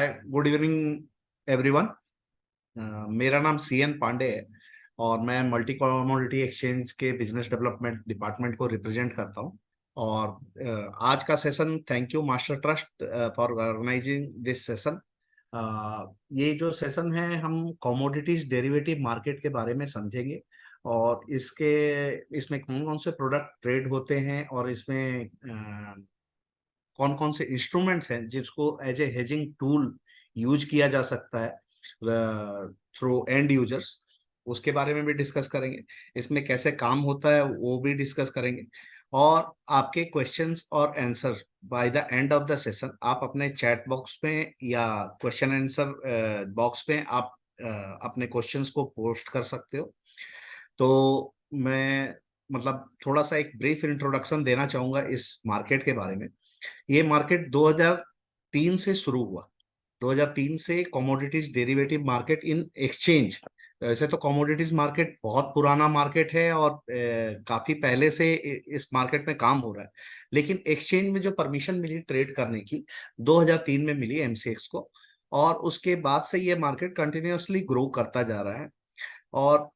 हाय, good evening everyone. मेरा नाम CN Pandey है और मैं मल्टी कमोडिटी एक्सचेंज के बिजनेस डेवलपमेंट डिपार्टमेंट को रिप्रेजेंट करता हूं। और आज का session, thank you master trust for organising this session. ये जो सेशन है, हम कमोडिटीज डेरिवेटिव मार्केट के बारे में समझेंगे और इसमें कौन कौन से प्रोडक्ट ट्रेड होते हैं और इसमें कौन कौन से इंस्ट्रूमेंट्स हैं जिसको as a hedging tool use किया जा सकता है थ्रू एंड यूजर्स, उसके बारे में भी डिस्कस करेंगे। इसमें कैसे काम होता है वो भी डिस्कस करेंगे। और आपके क्वेश्चंस और answer by the end of the session आप अपने चैट बॉक्स में या क्वेश्चन आंसर बॉक्स में आप अपने क्वेश्चंस को पोस्ट कर सकते हो। तो मैं मतलब थोड़ा सा एक ब्रीफ इंट्रोडक्शन देना चाहूंगा इस मार्केट के बारे में। ये मार्केट 2003 से शुरू हुआ। 2003 से commodities derivative market in exchange. वैसे तो कमोडिटीज मार्केट बहुत पुराना मार्केट है और काफी पहले से इस मार्केट में काम हो रहा है, लेकिन एक्सचेंज में जो परमिशन मिली ट्रेड करने की 2003 में मिली एमसीएक्स को। और उसके बाद से ये मार्केट कंटिन्यूअसली ग्रो करता जा रहा है। और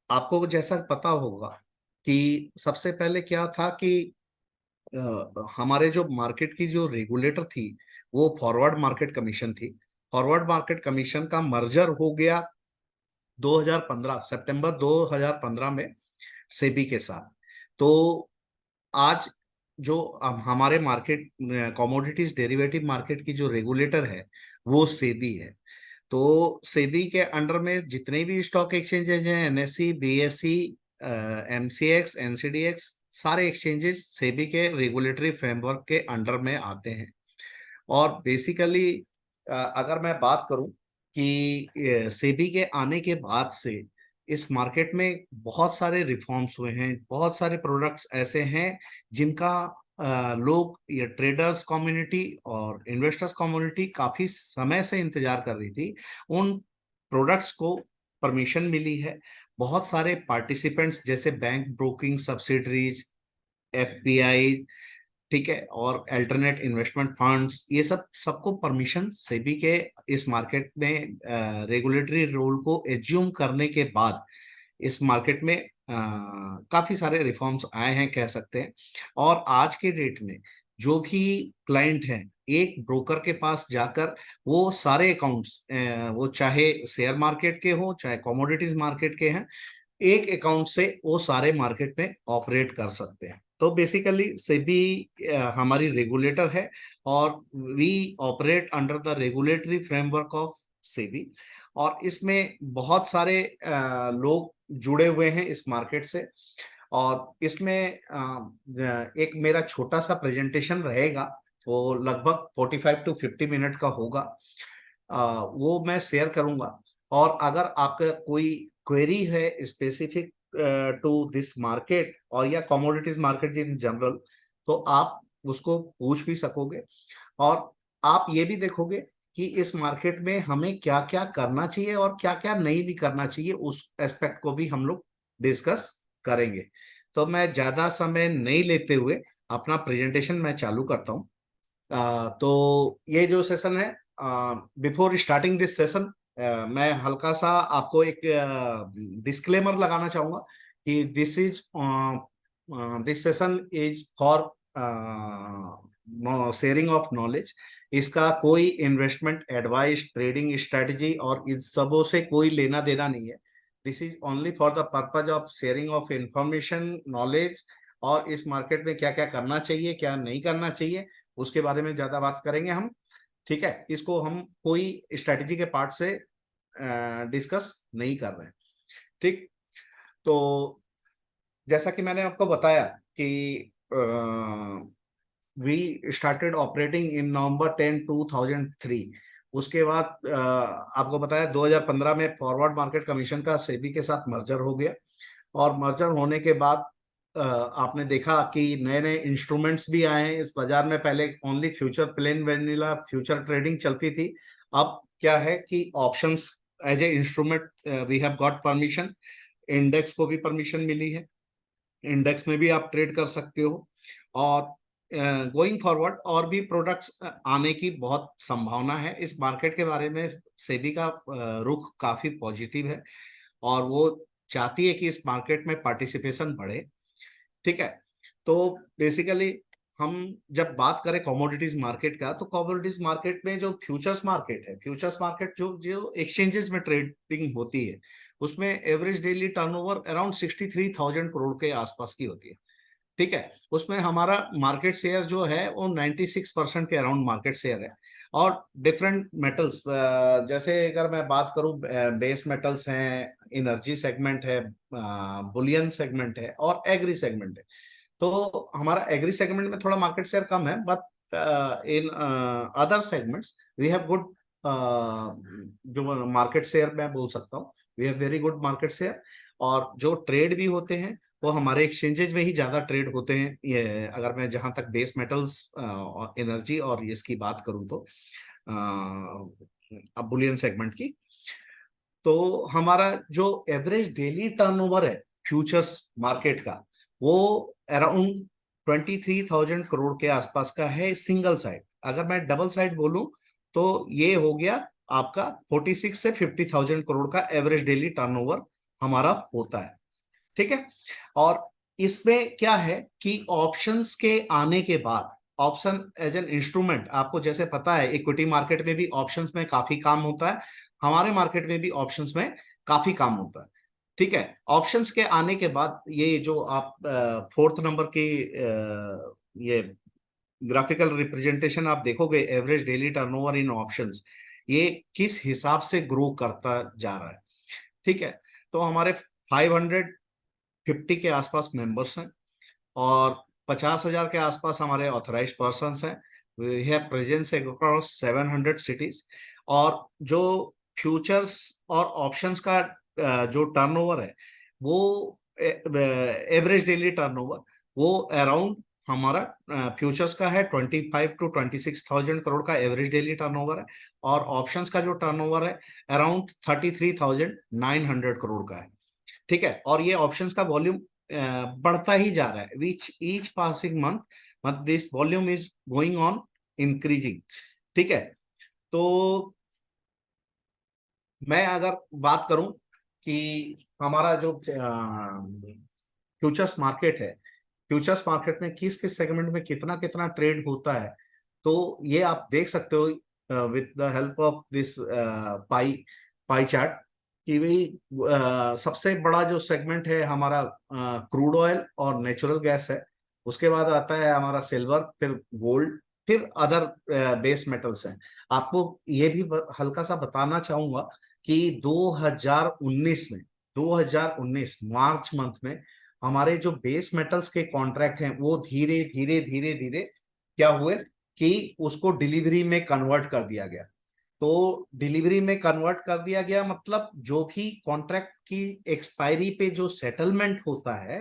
आपको जैसा पता होगा कि सबसे पहले क्या था कि हमारे जो मार्केट की जो रेगुलेटर थी वो फॉरवर्ड मार्केट कमीशन थी। फॉरवर्ड मार्केट कमीशन का मर्जर हो गया 2015, सितंबर 2015 में सेबी के साथ। तो आज जो अब हमारे मार्केट कमोडिटीज डेरिवेटिव मार्केट की जो रेगुलेटर है वो सेबी है। तो सेबी के अंडर में जितने भी स्टॉक एक्सचेंजेस हैं, एनएससी, बीएसई, एमसीएक्स, एनसीडीएक्स, सारे एक्सचेंजेस सेबी के रेगुलेटरी फ्रेमवर्क के अंडर में आते हैं। और बेसिकली अगर मैं बात करूं कि सेबी के आने के बाद से इस मार्केट में बहुत सारे रिफॉर्म्स हुए हैं। बहुत सारे प्रोडक्ट्स ऐसे हैं जिनका लोग, ये ट्रेडर्स कम्युनिटी और इन्वेस्टर्स कम्युनिटी काफी समय से इंतजार कर रही थी। उन प्रोडक्ट्स को परमिशन मिली है। बहुत सारे पार्टिसिपेंट्स जैसे बैंक ब्रोकिंग सब्सिडरीज, एफपीआई, ठीक है, और अल्टरनेट इन्वेस्टमेंट फंड्स, ये सब सबको परमिशन सेबी के इस मार्केट में रेगुलेटरी रोल को एज्यूम करने के बाद इस मार्केट में काफी सारे रिफॉर्म्स आए हैं, कह सकते हैं। और आज के डेट में जो भी क्लाइंट है, एक ब्रोकर के पास जाकर वो सारे अकाउंट्स, वो चाहे शेयर मार्केट के हो चाहे कमोडिटीज मार्केट के हैं, एक अकाउंट से वो सारे मार्केट में ऑपरेट कर सकते हैं। तो बेसिकली सेबी हमारी रेगुलेटर है और we operate under the regulatory framework of SEBI. और इसमें बहुत सारे लोग जुड़े हुए हैं इस मार्केट से। और इसमें एक मेरा छोटा सा प्रेजेंटेशन रहेगा, वो लगभग 45 to 50 मिनट का होगा। वो मैं शेयर करूंगा। और अगर आपका कोई क्वेरी है स्पेसिफिक टू दिस मार्केट और या कमोडिटीज मार्केट इन जनरल, तो आप उसको पूछ भी सकोगे। और आप ये भी देखोगे कि इस मार्केट में हमें क्या क्या करना चाहिए और क्या क्या नहीं भी करना चाहिए, उस एस्पेक्ट को भी हम लोग डिस्कस करेंगे। तो मैं ज्यादा समय नहीं लेते हुए अपना प्रेजेंटेशन मैं चालू करता हूँ। तो ये जो सेशन है, बिफोर स्टार्टिंग दिस सेशन मैं हल्का सा आपको एक डिस्क्लेमर लगाना चाहूंगा कि this session is for sharing of knowledge. इसका कोई इन्वेस्टमेंट एडवाइस, ट्रेडिंग स्ट्रेटजी और इन सबों से कोई लेना देना नहीं है। This is only for the purpose of sharing of information, knowledge. और इस मार्केट में क्या क्या करना चाहिए, क्या नहीं करना चाहिए, उसके बारे में ज्यादा बात करेंगे हम। ठीक है, इसको हम कोई स्ट्रेटेजी के पार्ट से डिस्कस नहीं कर रहे हैं। ठीक। तो जैसा कि मैंने आपको बताया कि वी स्टार्टेड ऑपरेटिंग इन नवंबर 10, 2003। उसके बाद आपको बताया 2015 में फॉरवर्ड मार्केट कमीशन का सेबी के साथ मर्जर हो गया। और मर्जर होने के बाद आपने देखा कि नए नए इंस्ट्रूमेंट्स भी आए हैं इस बाजार में। पहले only future, plain vanilla future trading चलती थी। अब क्या है कि options as a instrument we have got permission. Index को भी परमिशन मिली है, इंडेक्स में भी आप ट्रेड कर सकते हो। और गोइंग फॉरवर्ड और भी प्रोडक्ट्स आने की बहुत संभावना है। इस मार्केट के बारे में सेबी का रुख काफी पॉजिटिव है और वो चाहती है कि इस मार्केट में पार्टिसिपेशन बढ़े। ठीक है, तो बेसिकली हम जब बात करें कमोडिटीज मार्केट का, तो कमोडिटीज मार्केट में जो फ्यूचर्स मार्केट है, फ्यूचर्स मार्केट जो जो एक्सचेंजेस में ट्रेडिंग होती है, उसमें average daily turnover around 63,000 crore के आसपास की होती है। ठीक है, उसमें हमारा मार्केट शेयर जो है वो 96% के अराउंड मार्केट शेयर है। और डिफरेंट मेटल्स, जैसे अगर मैं बात करूं, बेस मेटल्स हैं, एनर्जी सेगमेंट है, बुलियन सेगमेंट है और एग्री सेगमेंट है। तो हमारा एग्री सेगमेंट में थोड़ा मार्केट शेयर कम है, but in other segments we have good, जो मार्केट शेयर मैं बोल सकता हूँ, we have very good market share. और जो ट्रेड भी होते हैं वो हमारे एक्सचेंजेस में ही ज्यादा ट्रेड होते हैं। ये अगर मैं जहां तक बेस मेटल्स, एनर्जी और इसकी बात करूं तो अब बुलियन सेगमेंट की, तो हमारा जो एवरेज डेली टर्नओवर है फ्यूचर्स मार्केट का, वो अराउंड 23,000 करोड़ के आसपास का है सिंगल साइड। अगर मैं डबल साइड बोलूं तो ये हो गया आपका 46 से 50,000 करोड़ का एवरेज डेली टर्नओवर हमारा होता है। ठीक है, और इसमें क्या है कि ऑप्शंस के आने के बाद, ऑप्शन एज एन इंस्ट्रूमेंट, आपको जैसे पता है इक्विटी मार्केट में भी ऑप्शंस में काफी काम होता है, हमारे मार्केट में भी ऑप्शंस में काफी काम होता है। ठीक है, ऑप्शंस के आने के बाद ये जो आप फोर्थ नंबर की ये ग्राफिकल रिप्रेजेंटेशन आप देखोगे, average daily turnover in options, ये किस हिसाब से ग्रो करता जा रहा है। ठीक है, तो हमारे 550 के आसपास मेंबर्स हैं और 50,000 के आसपास हमारे ऑथराइज्ड पर्सन हैं। We have presence across 700 cities. और जो फ्यूचर्स और ऑप्शंस का जो टर्नओवर है, वो एवरेज डेली टर्नओवर वो अराउंड हमारा फ्यूचर्स का है 25 to 26,000 करोड़ का एवरेज डेली टर्नओवर है। और ऑप्शंस का जो टर्नओवर है अराउंड 33,900 करोड़ का है। ठीक है, और ये ऑप्शंस का वॉल्यूम बढ़ता ही जा रहा है, which each passing month month this volume is going on increasing. ठीक है, तो मैं अगर बात करूं कि हमारा जो फ्यूचर्स मार्केट है, फ्यूचर्स मार्केट में किस किस सेगमेंट में कितना कितना ट्रेड होता है, तो ये आप देख सकते हो with the help of this pi pie chart, कि भाई सबसे बड़ा जो सेगमेंट है हमारा क्रूड ऑयल और नेचुरल गैस है। उसके बाद आता है हमारा सिल्वर, फिर गोल्ड, फिर अदर बेस मेटल्स हैं। आपको ये भी हल्का सा बताना चाहूंगा कि 2019 में, 2019 मार्च मंथ में हमारे जो बेस मेटल्स के कॉन्ट्रैक्ट हैं वो धीरे धीरे धीरे धीरे क्या हुए कि उसको डिलीवरी में कन्वर्ट कर दिया गया। तो डिलीवरी में कन्वर्ट कर दिया गया मतलब जो भी कॉन्ट्रैक्ट की एक्सपायरी पे जो सेटलमेंट होता है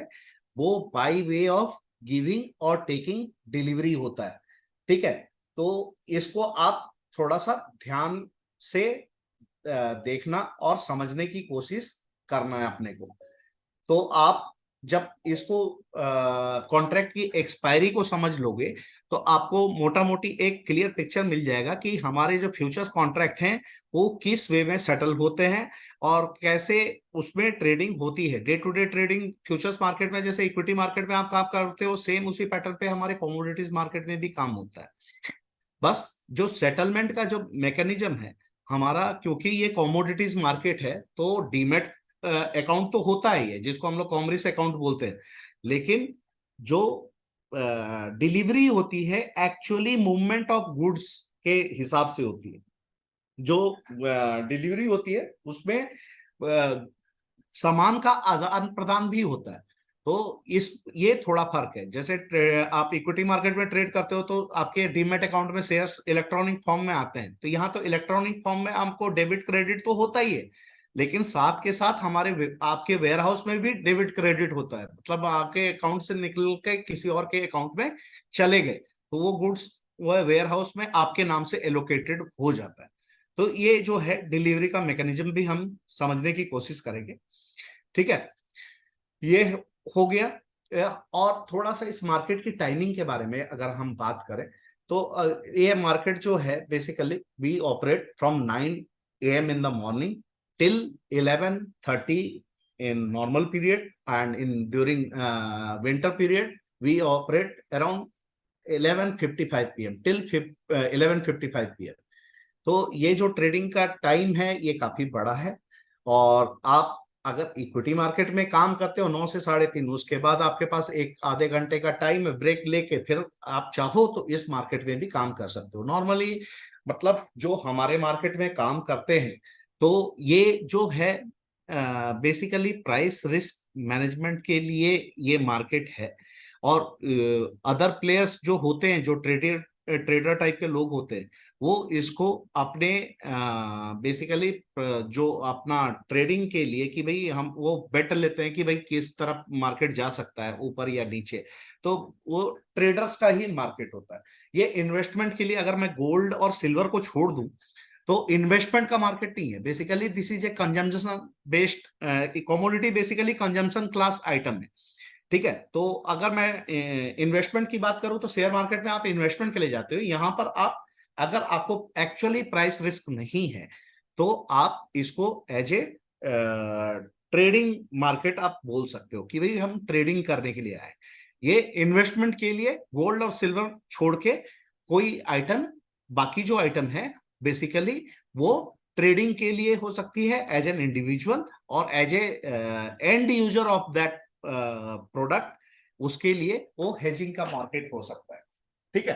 वो बाय वे ऑफ गिविंग और टेकिंग डिलीवरी होता है। ठीक है, तो इसको आप थोड़ा सा ध्यान से देखना और समझने की कोशिश करना है अपने को। तो आप जब इसको कॉन्ट्रैक्ट की एक्सपायरी को समझ लोगे तो आपको मोटा मोटी एक क्लियर पिक्चर मिल जाएगा कि हमारे जो फ्यूचर्स कॉन्ट्रैक्ट हैं वो किस वे में सेटल होते हैं और कैसे उसमें ट्रेडिंग होती है। Day to day trading futures market में जैसे इक्विटी मार्केट में आप काम करते हो, सेम उसी पैटर्न पे हमारे कमोडिटीज मार्केट में भी काम होता है। बस जो सेटलमेंट का जो मैकेनिज्म है हमारा, क्योंकि ये कमोडिटीज मार्केट है तो डीमेट अकाउंट तो होता ही है जिसको हम लोग कॉमर्स अकाउंट बोलते हैं, लेकिन जो डिलीवरी होती है एक्चुअली मूवमेंट ऑफ गुड्स के हिसाब से होती है। जो डिलीवरी होती है उसमें सामान का आदान प्रदान भी होता है। तो इस ये थोड़ा फर्क है। जैसे आप इक्विटी मार्केट में ट्रेड करते हो तो आपके डीमेट अकाउंट में शेयर्स इलेक्ट्रॉनिक फॉर्म में आते हैं, तो यहाँ तो इलेक्ट्रॉनिक फॉर्म में आपको डेबिट क्रेडिट तो होता ही है, लेकिन साथ के साथ हमारे आपके वेयर हाउस में भी डेबिट क्रेडिट होता है, मतलब आपके अकाउंट से निकल के किसी और के अकाउंट में चले गए तो वो गुड्स वह वेयर हाउस में आपके नाम से एलोकेटेड हो जाता है। तो ये जो है डिलीवरी का मैकेनिज्म भी हम समझने की कोशिश करेंगे। ठीक है, ये हो गया और थोड़ा सा इस मार्केट की टाइमिंग के बारे में अगर हम बात करें तो ये मार्केट जो है basically we operate from 9 AM in the morning till 11:30 in normal period, and in during winter period we operate around 11:55 p.m. till 11:55 p.m. तो ये जो ट्रेडिंग का टाइम है ये काफी बड़ा है। और आप अगर इक्विटी मार्केट में काम करते हो 9 से 3:30, उसके बाद आपके पास एक आधे घंटे का टाइम है, ब्रेक लेके फिर आप चाहो तो इस मार्केट में भी काम कर सकते हो नॉर्मली। मतलब जो हमारे मार्केट में काम करते हैं तो ये जो है बेसिकली प्राइस रिस्क मैनेजमेंट के लिए ये मार्केट है। और अदर प्लेयर्स जो होते हैं, जो ट्रेडर टाइप के लोग होते हैं, वो इसको अपने बेसिकली जो अपना ट्रेडिंग के लिए कि भाई हम वो बेट लेते हैं कि भाई किस तरफ मार्केट जा सकता है, ऊपर या नीचे। तो वो ट्रेडर्स का ही मार्केट होता है। ये इन्वेस्टमेंट के लिए अगर मैं गोल्ड और सिल्वर को छोड़ दूं तो इन्वेस्टमेंट का मार्केट नहीं है। Basically this is a consumption based commodity, basically consumption class item है। ठीक है, तो अगर मैं इन्वेस्टमेंट की बात करूं तो शेयर मार्केट में आप इन्वेस्टमेंट के लिए जाते हो। यहां पर आप अगर आपको एक्चुअली प्राइस रिस्क नहीं है तो आप इसको एज ए ट्रेडिंग मार्केट आप बोल सकते हो कि भाई हम ट्रेडिंग करने के लिए आए। ये इन्वेस्टमेंट के लिए गोल्ड और सिल्वर छोड़ के कोई आइटम, बाकी जो आइटम है बेसिकली वो ट्रेडिंग के लिए हो सकती है एज एन इंडिविजुअल, और as a end user of that product उसके लिए वो हेजिंग का मार्केट हो सकता है। ठीक है,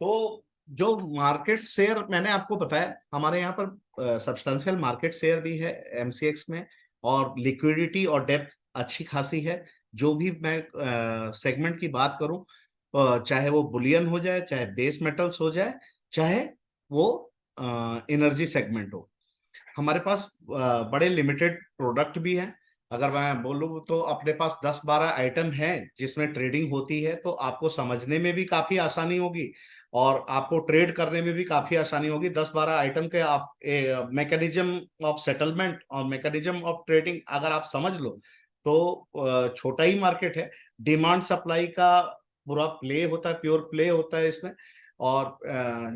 तो जो मार्केट शेयर मैंने आपको बताया, हमारे यहाँ पर सब्सटेंशियल मार्केट शेयर भी है एमसीएक्स में, और लिक्विडिटी और डेप्थ अच्छी खासी है। जो भी मैं सेगमेंट की बात करूं, चाहे वो बुलियन हो जाए, चाहे बेस मेटल्स हो जाए, चाहे वो एनर्जी सेगमेंट हो, हमारे पास बड़े लिमिटेड प्रोडक्ट भी हैं। अगर मैं बोलूँ तो अपने पास 10-12 आइटम हैं जिसमें ट्रेडिंग होती है, तो आपको समझने में भी काफी आसानी होगी और आपको ट्रेड करने में भी काफी आसानी होगी। 10-12 आइटम के आप मैकेनिज्म ऑफ सेटलमेंट और मैकेनिज्म ऑफ ट्रेडिंग अगर आप समझ लो तो छोटा ही मार्केट है। डिमांड सप्लाई का पूरा प्ले होता है, प्योर प्ले होता है इसमें। और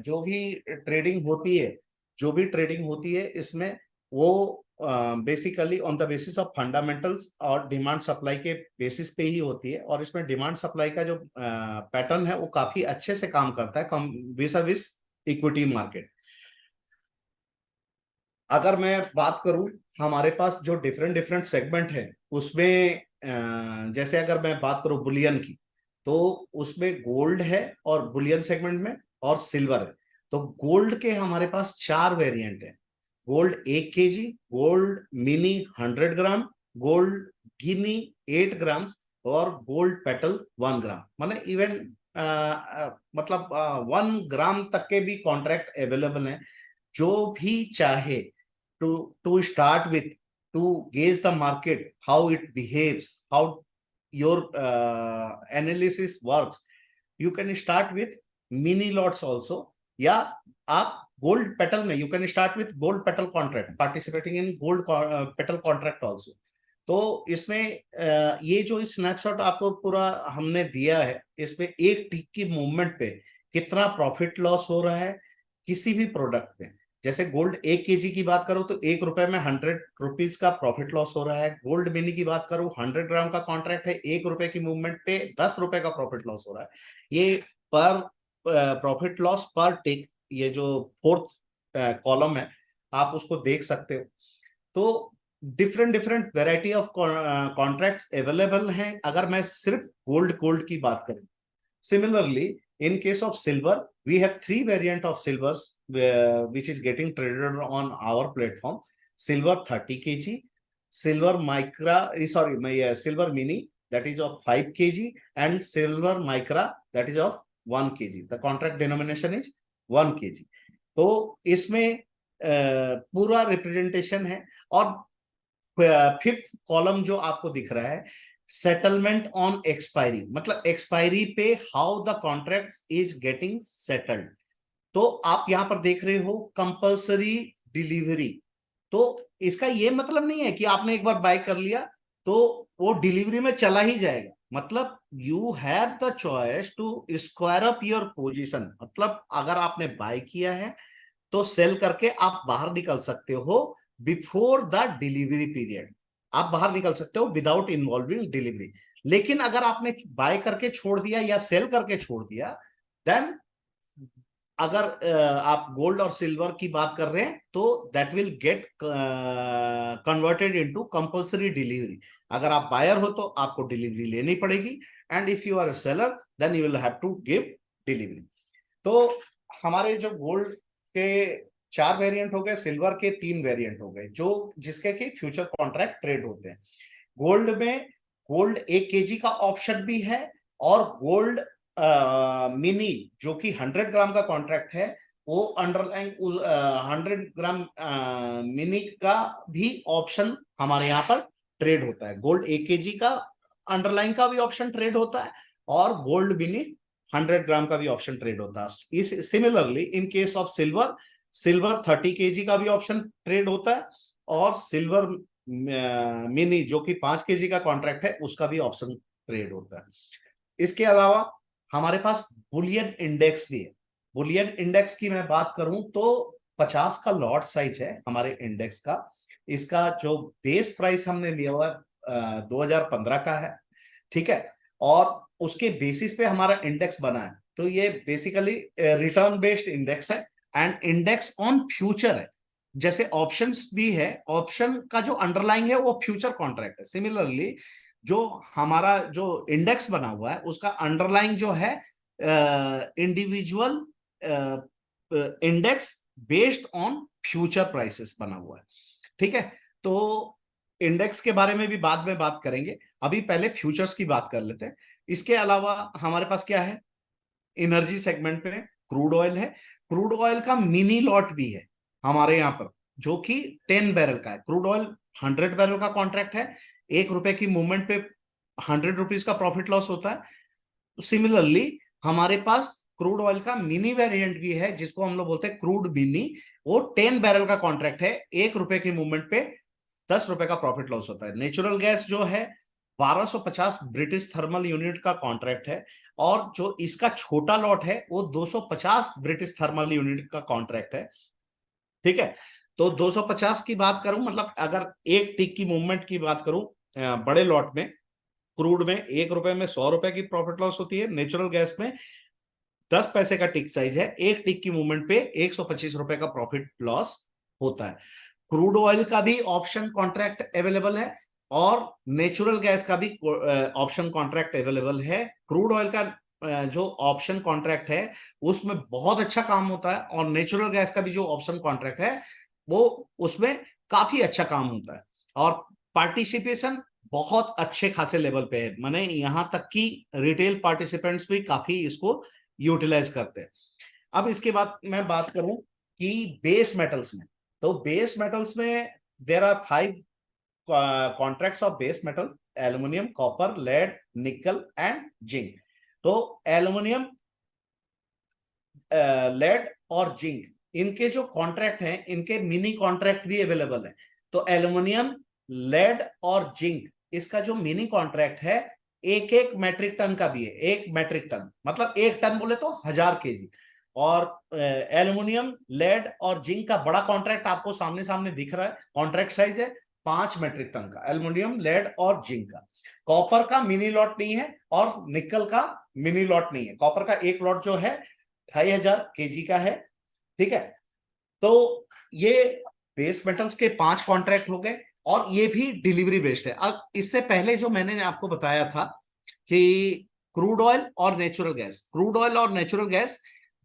जो भी ट्रेडिंग होती है, जो भी ट्रेडिंग होती है इसमें वो basically on the basis of fundamentals और डिमांड सप्लाई के बेसिस पे ही होती है। और इसमें डिमांड सप्लाई का जो पैटर्न है वो काफी अच्छे से काम करता है कम विस इक्विटी मार्केट। अगर मैं बात करूं, हमारे पास जो डिफरेंट डिफरेंट सेगमेंट है उसमें जैसे अगर मैं बात करूं बुलियन की, तो उसमें गोल्ड है और बुलियन सेगमेंट में, और सिल्वर है। तो गोल्ड के हमारे पास 4 वेरिएंट है। गोल्ड 1 kg, गोल्ड मिनी 100 ग्राम, गोल्ड गिनी 8 ग्राम, और गोल्ड पेटल 1 ग्राम। मतलब इवन मतलब 1 ग्राम तक के भी कॉन्ट्रैक्ट अवेलेबल हैं। जो भी चाहे to start with, to gauge the market, how it behaves, how your analysis works, you can start with mini lots also, या आप गोल्ड पेटल में, you can start with gold petal contract, participating in gold petal contract also. तो इसमें ये जो snapshot आपको पूरा हमने दिया है, इसमें एक टिक की मूवमेंट पे कितना प्रॉफिट लॉस हो रहा है किसी भी प्रोडक्ट में। जैसे गोल्ड 1 kg की बात करो तो ₹1 में 100 रुपीज का प्रॉफिट लॉस हो रहा है। गोल्ड मिनी की बात करूं, 100 ग्राम का कॉन्ट्रैक्ट है, ₹1 की मूवमेंट पे ₹10 का प्रॉफिट लॉस हो रहा है। ये पर प्रॉफिट लॉस पर टिक, ये जो फोर्थ कॉलम है आप उसको देख सकते हो। तो different different variety of contracts available हैं अगर मैं सिर्फ गोल्ड गोल्ड की बात करूं। Similarly, in case of silver, we have 3 variant of silvers which is getting traded on our platform. Silver 30 kg, silver micra, silver mini that is of 5 kg, and silver micra that is of 1 kg. The contract denomination is 1 kg. तो इसमें पूरा representation है। और fifth column जो आपको दिख रहा है, सेटलमेंट ऑन एक्सपायरी, मतलब एक्सपायरी पे how the contract is getting settled. तो आप यहां पर देख रहे हो कंपल्सरी डिलीवरी। तो इसका ये मतलब नहीं है कि आपने एक बार बाय कर लिया तो वो डिलीवरी में चला ही जाएगा। मतलब you have the choice to square up your position, मतलब अगर आपने बाय किया है तो सेल करके आप बाहर निकल सकते हो बिफोर द डिलीवरी पीरियड। आप बाहर निकल सकते हो विदाउट इन्वॉल्विंग डिलीवरी। लेकिन अगर आपने बाय करके छोड़ दिया या सेल करके छोड़ दिया, देन अगर आप गोल्ड और सिल्वर की बात कर रहे हैं तो that will get converted into compulsory delivery. अगर आप बायर हो तो आपको डिलीवरी लेनी पड़ेगी, and if you are a seller then you will have to give delivery. तो हमारे जो गोल्ड के 4 वेरिएंट हो गए, सिल्वर के 3 वेरिएंट हो गए, जो जिसके कि फ्यूचर कॉन्ट्रैक्ट ट्रेड होते हैं। गोल्ड में गोल्ड 1 kg का ऑप्शन भी है, और गोल्ड मिनी जो कि 100 ग्राम का कॉन्ट्रैक्ट है, वो अंडरलाइन 100 ग्राम मिनी का भी ऑप्शन हमारे यहाँ पर ट्रेड होता है। गोल्ड 1 kg का अंडरलाइन का भी ऑप्शन ट्रेड होता है, और गोल्ड मिनी 100 ग्राम का भी ऑप्शन ट्रेड होता है। इस similarly in case of silver, silver 30 kg का भी ऑप्शन ट्रेड होता है, और सिल्वर मिनी जो कि 5 kg का कॉन्ट्रैक्ट है उसका भी ऑप्शन ट्रेड होता है। इसके अलावा हमारे पास बुलियन इंडेक्स भी है। बुलियन इंडेक्स की मैं बात करूं तो 50 का लॉट साइज है हमारे इंडेक्स का। इसका जो बेस प्राइस हमने लिया हुआ है 2015 का है, ठीक है। और उसके बेसिस पे हमारा इंडेक्स बना है। तो ये बेसिकली रिटर्न बेस्ड इंडेक्स है, एंड इंडेक्स ऑन फ्यूचर है। जैसे ऑप्शंस भी है, ऑप्शन का जो अंडरलाइंग है वो फ्यूचर कॉन्ट्रैक्ट है। सिमिलरली जो हमारा जो इंडेक्स बना हुआ है उसका अंडरलाइंग जो है individual index based on future prices बना हुआ है, ठीक है। तो इंडेक्स के बारे में भी बाद में बात करेंगे, अभी पहले फ्यूचर्स की बात कर लेते हैं। इसके अलावा हमारे पास क्या है, एनर्जी सेगमेंट में क्रूड ऑयल है। क्रूड ऑयल का मिनी लॉट भी है हमारे यहाँ पर, जो कि 10 बैरल का है। क्रूड ऑयल 100 बैरल का कॉन्ट्रैक्ट है, ₹1 की मूवमेंट पे ₹100 का प्रॉफिट लॉस होता है। सिमिलरली हमारे पास क्रूड ऑयल का मिनी वेरिएंट भी है, जिसको हम लोग बोलते हैं क्रूड मिनी। वो 10 बैरल का कॉन्ट्रैक्ट है, ₹1 की मूवमेंट पे ₹10 का प्रॉफिट लॉस होता है। नेचुरल गैस जो है 1250 ब्रिटिश थर्मल यूनिट का कॉन्ट्रैक्ट है, और जो इसका छोटा लॉट है वो 250 ब्रिटिश थर्मल यूनिट का कॉन्ट्रैक्ट है, ठीक है। तो 250 की बात करूं, मतलब अगर एक टिक की मूवमेंट की बात करूं बड़े लॉट में, क्रूड में ₹1 में ₹100 की प्रॉफिट लॉस होती है। नेचुरल गैस में 10 पैसे का टिक साइज है, एक टिक की मूवमेंट पे ₹125 का प्रॉफिट लॉस होता है। क्रूड ऑयल का भी ऑप्शन कॉन्ट्रैक्ट अवेलेबल है, और नेचुरल गैस का भी ऑप्शन कॉन्ट्रैक्ट अवेलेबल है। क्रूड ऑयल का जो ऑप्शन कॉन्ट्रैक्ट है उसमें बहुत अच्छा काम होता है, और नेचुरल गैस का भी जो ऑप्शन कॉन्ट्रैक्ट है वो उसमें काफी अच्छा काम होता है, और पार्टिसिपेशन बहुत अच्छे खासे लेवल पे है। माने यहां तक कि रिटेल पार्टिसिपेंट्स भी काफी इसको यूटिलाइज करते हैं। अब इसके बाद मैं बात करूं कि बेस मेटल्स में, तो बेस मेटल्स में there are 5 contracts of base metal: aluminium, copper, lead, nickel and zinc. तो एल्यूमिनियम, लेड और जिंक, इनके जो कॉन्ट्रैक्ट हैं इनके मिनी कॉन्ट्रैक्ट भी अवेलेबल है। तो एल्यूमिनियम, लेड और जिंक, इसका जो मिनी कॉन्ट्रैक्ट है 1-1 मैट्रिक टन का भी है। 1 मैट्रिक टन मतलब 1 टन बोले तो 1000 kg। और एल्यूमिनियम, लेड और जिंक का बड़ा कॉन्ट्रैक्ट आपको सामने सामने दिख रहा है, कॉन्ट्रैक्ट साइज है 5 मैट्रिक टन का, एल्यूमिनियम, लेड और जिंक का। कॉपर का मिनी लॉट नहीं है, और निकल का मिनी लॉट नहीं है। कॉपर का एक लॉट जो है 2500 kg का है, ठीक है। तो ये बेस मेटल्स के 5 कॉन्ट्रैक्ट हो गए, और ये भी डिलीवरी बेस्ड है। अब इससे पहले जो मैंने आपको बताया था कि क्रूड ऑयल और नेचुरल गैस, क्रूड ऑयल और natural gas,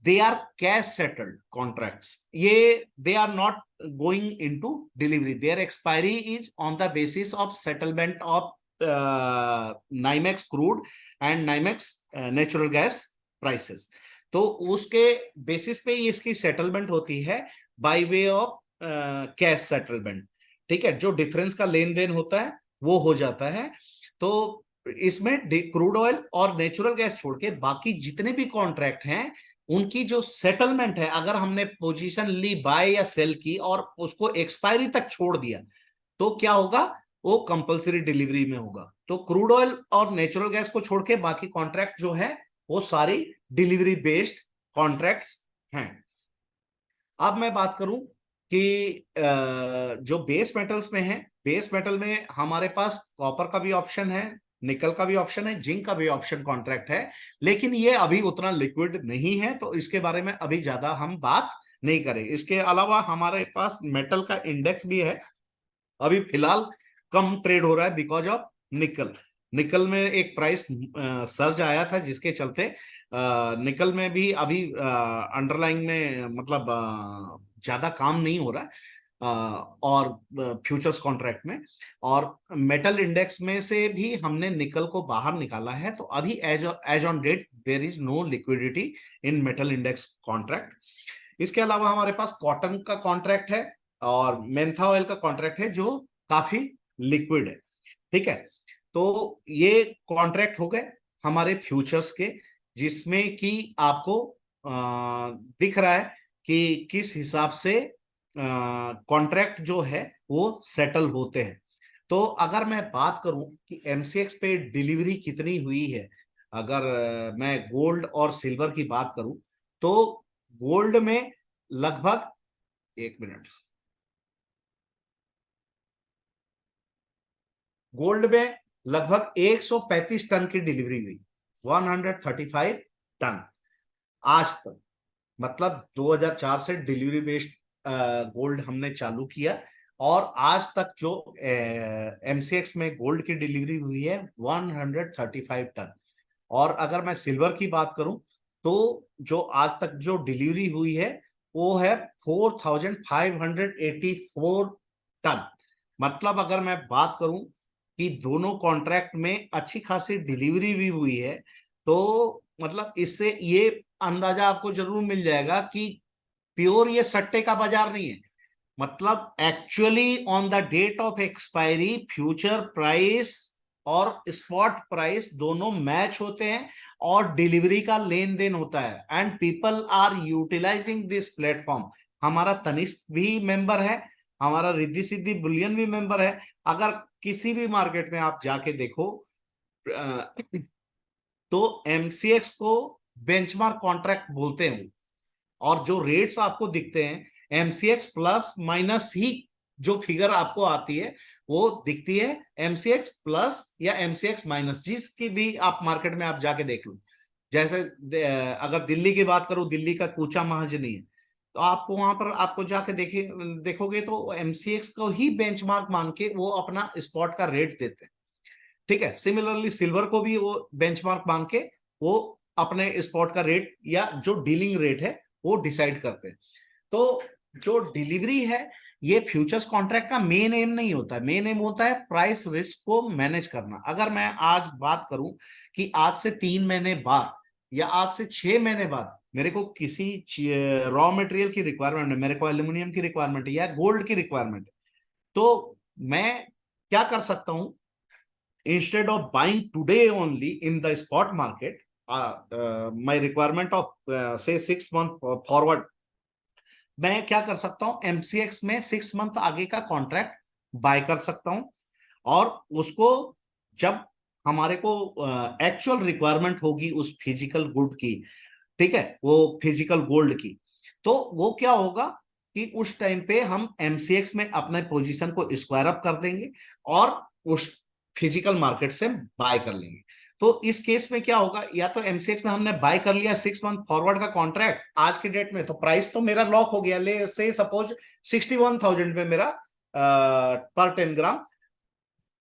they are cash settled contracts. ये they are not going into delivery, their expiry is on the basis of settlement of NYMEX crude and NYMEX natural gas prices. तो उसके basis पे ही इसकी settlement होती है by way of cash settlement, ठीक है। जो डिफरेंस का लेन देन होता है वो हो जाता है। तो इसमें क्रूड ऑयल और नेचुरल गैस छोड़ के बाकी जितने भी कॉन्ट्रैक्ट हैं उनकी जो सेटलमेंट है, अगर हमने पोजीशन ली बाय या सेल की और उसको एक्सपायरी तक छोड़ दिया, तो क्या होगा, वो कंपलसरी डिलीवरी में होगा। तो क्रूड ऑयल और नेचुरल गैस को छोड़ के बाकी कॉन्ट्रैक्ट जो है वो सारी डिलीवरी बेस्ड कॉन्ट्रैक्ट्स हैं। अब मैं बात करूं कि जो बेस मेटल्स में है, बेस मेटल में हमारे पास कॉपर का भी ऑप्शन है, निकल का भी ऑप्शन है, जिंक का भी ऑप्शन कॉन्ट्रैक्ट है, लेकिन ये अभी उतना लिक्विड नहीं है, तो इसके बारे में अभी ज्यादा हम बात नहीं करें। इसके अलावा हमारे पास मेटल का इंडेक्स भी है, अभी फिलहाल कम ट्रेड हो रहा है बिकॉज ऑफ निकल। निकल में एक प्राइस सर्ज आया था जिसके चलते निकल में भी अभी अंडरलाइन में मतलब ज्यादा काम नहीं हो रहा है, और फ्यूचर्स कॉन्ट्रैक्ट में और मेटल इंडेक्स में से भी हमने निकल को बाहर निकाला है। तो अभी as on date there is no liquidity in metal index contract. इसके अलावा हमारे पास कॉटन का कॉन्ट्रैक्ट है और मेंथा ऑयल का कॉन्ट्रैक्ट है जो काफी लिक्विड है। ठीक है, तो ये कॉन्ट्रैक्ट हो गए हमारे फ्यूचर्स के, जिसमें कि आपको दिख रहा है कि किस हिसाब से कॉन्ट्रैक्ट जो है वो सेटल होते हैं। तो अगर मैं बात करूं कि एमसीएक्स पे डिलीवरी कितनी हुई है, अगर मैं गोल्ड और सिल्वर की बात करूं तो गोल्ड में लगभग, एक मिनट, गोल्ड में लगभग 135 टन की डिलीवरी हुई, 135 टन आज तक। मतलब 2004 से डिलीवरी बेस्ड गोल्ड हमने चालू किया और आज तक जो एमसीएक्स में गोल्ड की डिलीवरी हुई है 135 टन। और अगर मैं सिल्वर की बात करूं तो जो आज तक जो डिलीवरी हुई है वो है 4584 टन। मतलब अगर मैं बात करूं कि दोनों कॉन्ट्रैक्ट में अच्छी खासी डिलीवरी भी हुई है, तो मतलब इससे ये अंदाजा आपको जरूर मिल जाएगा कि प्योर ये सट्टे का बाजार नहीं है। मतलब actually on the date of expiry future price और स्पॉट प्राइस दोनों मैच होते हैं और डिलीवरी का लेन देन होता है, and people are utilising this platform. हमारा तनिष्क भी मेंबर है, हमारा रिद्धि सिद्धि बुलियन भी मेंबर है। अगर किसी भी मार्केट में आप जाके देखो तो एमसीएक्स को बेंचमार्क कॉन्ट्रैक्ट बोलते हैं, और जो रेट्स आपको दिखते हैं एमसीएक्स प्लस माइनस ही जो फिगर आपको आती है वो दिखती है एमसीएक्स प्लस या एमसीएक्स माइनस, जिसकी भी आप मार्केट में आप जाके देख लो। जैसे अगर दिल्ली की बात करूं, दिल्ली का कूचा महाजनी है, तो आपको वहां पर आपको जाके देखोगे तो एमसीएक्स को ही बेंचमार्क मान के वो अपना स्पॉट का रेट देते हैं। ठीक है, सिमिलरली सिल्वर को भी वो बेंचमार्क मान के वो अपने स्पॉट का रेट या जो डीलिंग रेट है वो डिसाइड करते हैं। तो जो डिलीवरी है ये फ्यूचर्स कॉन्ट्रैक्ट का मेन एम नहीं होता है, मेन एम होता है प्राइस रिस्क को मैनेज करना। अगर मैं आज बात करूं कि आज से 3 महीने बाद या आज से 6 महीने बाद मेरे को किसी रॉ मटेरियल की रिक्वायरमेंट है, मेरे को एल्यूमिनियम की रिक्वायरमेंट है या गोल्ड की रिक्वायरमेंट है, तो मैं क्या कर सकता हूं, instead of buying today only in the spot market, my requirement of say 6 month forward, मैं क्या कर सकता हूं एमसीएक्स में 6 मंथ आगे का कॉन्ट्रैक्ट बाय कर सकता हूं, और उसको जब हमारे को एक्चुअल रिक्वायरमेंट होगी उस फिजिकल गुड की, ठीक है, वो फिजिकल गोल्ड की, तो वो क्या होगा कि उस टाइम पे हम एमसीएक्स में अपने पोजीशन को स्क्वायर अप कर देंगे और उस फिजिकल मार्केट से बाय कर लेंगे। तो इस केस में क्या होगा, या तो एमसीएक्स में हमने बाय कर लिया 6 मंथ फॉरवर्ड का कॉन्ट्रैक्ट आज के डेट में, तो प्राइस तो मेरा लॉक हो गया, ले से सपोज 61,000 में मेरा पर 10 ग्राम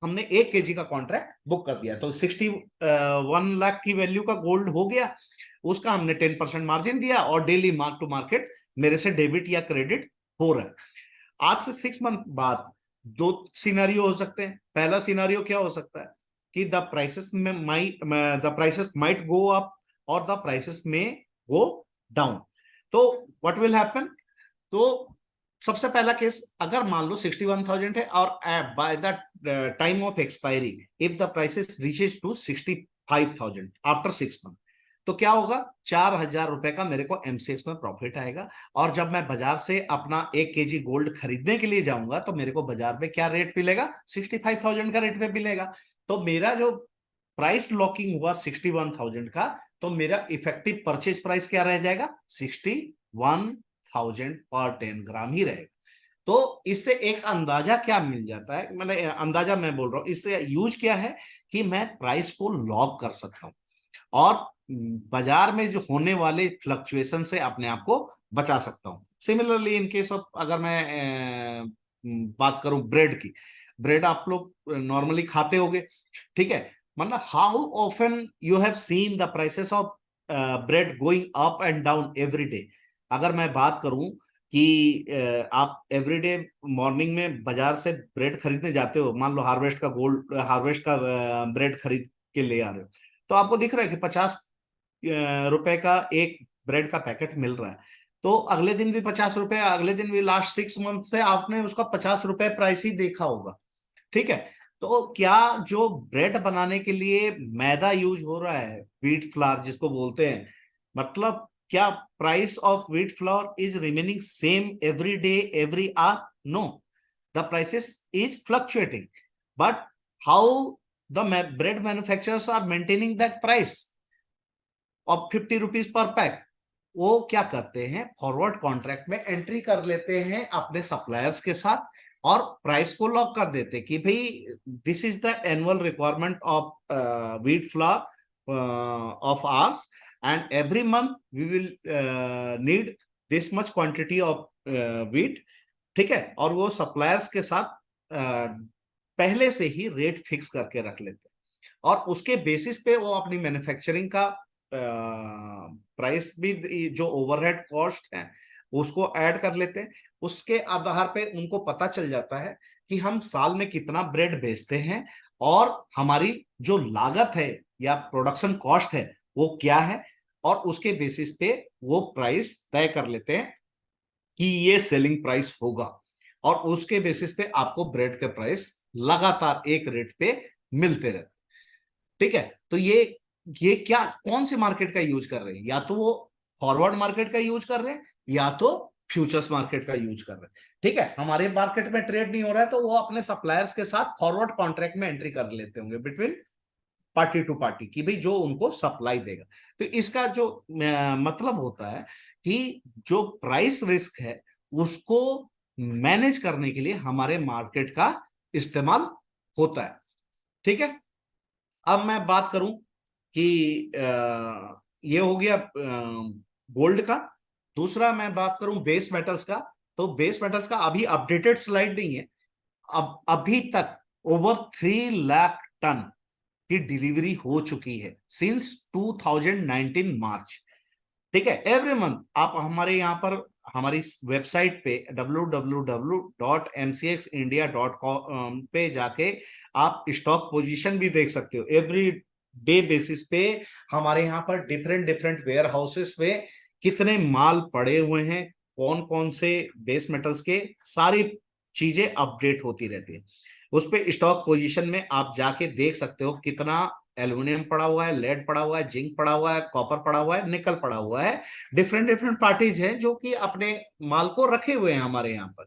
हमने 1 kg का कॉन्ट्रैक्ट बुक कर दिया, तो 61 लाख की वैल्यू का गोल्ड हो गया, उसका हमने 10% मार्जिन दिया और डेली मार्क टू मार्केट मेरे से डेबिट या क्रेडिट हो रहा है। आज से 6 मंथ बाद दो सिनेरियो हो सकते हैं। पहला सिनेरियो क्या हो सकता है कि the prices might go up और द प्राइसेस में गो डाउन। तो व्हाट विल हैपन, तो सबसे पहला केस, अगर मान लो 61,000 है और by the time of expiry if the prices reaches to 65,000 after 6 month, तो क्या होगा, 4,000 रुपए का मेरे को एमसीएक्स में प्रॉफिट आएगा। और जब मैं बाजार से अपना 1 केजी गोल्ड खरीदने के लिए जाऊंगा तो मेरे को बाजार में क्या रेट मिलेगा, 65,000 का रेट पे मिलेगा। तो मेरा जो प्राइस लॉकिंग हुआ 61,000 का, तो मेरा इफेक्टिव परचेज प्राइस क्या रह जाएगा, 61,000 पर 10 ग्राम ही रहेगा। तो इससे एक अंदाजा क्या मिल जाता है, मैंने अंदाजा मैं बोल रहा हूं, इससे यूज क्या है कि मैं प्राइस को लॉक कर सकता हूं और बाजार में जो होने वाले फ्लक्चुएशन से अपने आप को बचा सकता हूं। सिमिलरली इन केस ऑफ, अगर मैं बात करूं ब्रेड की, ब्रेड आप लोग नॉर्मली खाते होगे, ठीक है। मतलब how often you have seen the prices of bread going up and down every day. अगर मैं बात करूं कि आप एवरीडे मॉर्निंग में बाजार से ब्रेड खरीदने जाते हो, मान लो हार्वेस्ट का ब्रेड खरीद के ले आ रहे हो, तो आपको दिख रहा है कि 50 रुपए का एक ब्रेड का पैकेट मिल रहा है। तो अगले दिन भी 50 रुपए, अगले दिन भी, लास्ट 6 मंथ से आपने उसका 50 रुपए प्राइस ही देखा होगा, ठीक है। तो क्या जो ब्रेड बनाने के लिए मैदा यूज हो रहा है, व्हीट फ्लावर जिसको बोलते हैं, मतलब क्या price of wheat flour is remaining same every day every hour? No, the prices is fluctuating, but how the bread manufacturers are maintaining that price of 50 rupees पर पैक? वो क्या करते हैं, फॉरवर्ड कॉन्ट्रैक्ट में एंट्री कर लेते हैं अपने सप्लायर्स के साथ और प्राइस को लॉक कर देते कि भाई this is the annual requirement of wheat flour of ours and every month we will need this much quantity of wheat, ठीक है। और वो सप्लायर्स के साथ पहले से ही रेट फिक्स करके रख लेते हैं और उसके बेसिस पे वो अपनी मैन्युफैक्चरिंग का प्राइस भी, जो ओवरहेड कॉस्ट है उसको ऐड कर लेते हैं। उसके आधार पे उनको पता चल जाता है कि हम साल में कितना ब्रेड बेचते हैं और हमारी जो लागत है या प्रोडक्शन कॉस्ट है वो क्या है, और उसके बेसिस पे वो प्राइस तय कर लेते हैं कि ये सेलिंग प्राइस होगा। और उसके बेसिस पे आपको ब्रेड के प्राइस लगातार एक रेट पे मिलते रहते, ठीक है। तो ये क्या, कौन सी मार्केट का यूज कर रहे हैं, या तो वो फॉरवर्ड मार्केट का यूज कर रहे हैं या तो फ्यूचर्स मार्केट का यूज कर रहे हैं, ठीक है। हमारे मार्केट में ट्रेड नहीं हो रहा है तो वो अपने सप्लायर्स के साथ फॉरवर्ड कॉन्ट्रैक्ट में एंट्री कर लेते होंगे बिटवीन पार्टी टू पार्टी, कि भाई जो उनको सप्लाई देगा। तो इसका जो मतलब होता है कि जो प्राइस रिस्क है उसको मैनेज करने के लिए हमारे मार्केट का इस्तेमाल होता है, ठीक है। अब मैं बात करूं कि ये हो गया गोल्ड का। दूसरा मैं बात करूं बेस मेटल्स का, तो बेस मेटल्स का अभी अपडेटेड स्लाइड नहीं है। अब अभी तक ओवर 3 लाख टन की डिलीवरी हो चुकी है सिंस 2019 मार्च, ठीक है। एवरी मंथ आप हमारे यहाँ पर हमारी वेबसाइट पे www.mcxindia.com पे जाके आप स्टॉक पोजीशन भी देख सकते हो। एवरी डे बेसिस पे हमारे यहाँ पर डिफरेंट डिफरेंट वेयर हाउसेस में कितने माल पड़े हुए हैं, कौन कौन से बेस मेटल्स के, सारी चीजें अपडेट होती रहती है। उस पे स्टॉक पोजीशन में आप जाके देख सकते हो कितना एल्युमिनियम पड़ा हुआ है, लेड पड़ा हुआ है, जिंक पड़ा हुआ है, कॉपर पड़ा हुआ है, निकल पड़ा हुआ है। डिफरेंट डिफरेंट पार्टीज हैं जो कि अपने माल को रखे हुए हैं हमारे यहाँ पर,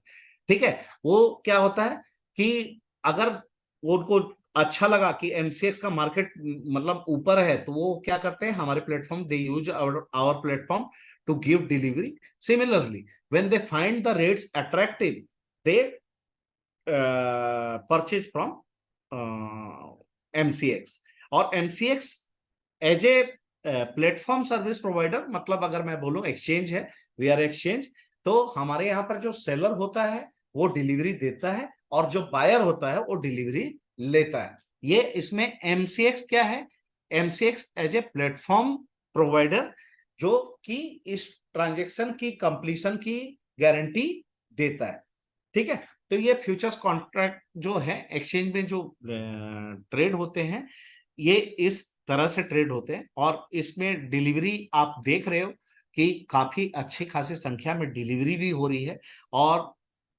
ठीक है। वो क्या होता है कि अगर उनको अच्छा लगा कि एमसीएक्स का मार्केट मतलब ऊपर है, तो वो क्या करते हैं, हमारे platform, they use our platform to give delivery. Similarly when they find the rates attractive, they purchase from MCX. और MCX as a platform service provider, मतलब अगर मैं बोलूं एक्सचेंज है, वी आर एक्सचेंज, तो हमारे यहाँ पर जो सेलर होता है वो डिलीवरी देता है और जो बायर होता है वो डिलीवरी लेता है। ये इसमें एमसीएक्स क्या है, MCX as a platform provider जो कि इस ट्रांजेक्शन की कंप्लीशन की गारंटी देता है, ठीक है। तो ये फ्यूचर्स कॉन्ट्रैक्ट जो है एक्सचेंज में जो ट्रेड होते हैं, ये इस तरह से ट्रेड होते हैं। और इसमें डिलीवरी आप देख रहे हो कि काफी अच्छी खासी संख्या में डिलीवरी भी हो रही है और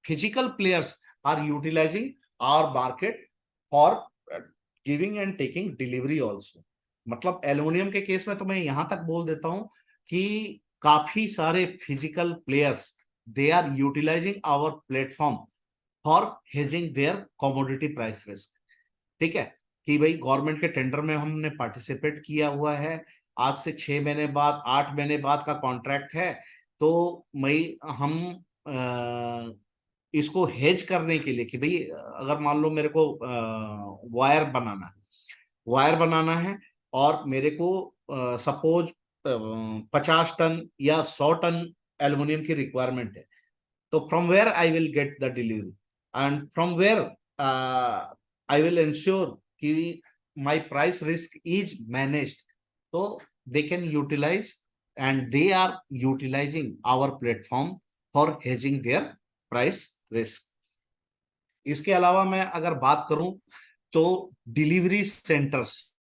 physical players are utilising our market for giving and taking delivery also. मतलब एल्युमिनियम के केस में तो मैं यहां तक बोल देता हूं कि काफी सारे physical players they are utilising our platform for hedging their commodity price risk. ठीक है, कि भाई गवर्नमेंट के टेंडर में हमने पार्टिसिपेट किया हुआ है, आज से 6 महीने बाद 8 महीने बाद का कॉन्ट्रैक्ट है, तो मई हम इसको हेज करने के लिए कि भाई अगर मान लो मेरे को वायर बनाना है और मेरे को सपोज 50 टन या 100 टन एल्युमिनियम की रिक्वायरमेंट है, तो from where I will get the delivery and from where I will ensure कि my price risk is managed. तो they can utilise and they are utilising our platform for hedging their price risk. इसके अलावा मैं अगर बात करूं तो delivery centres,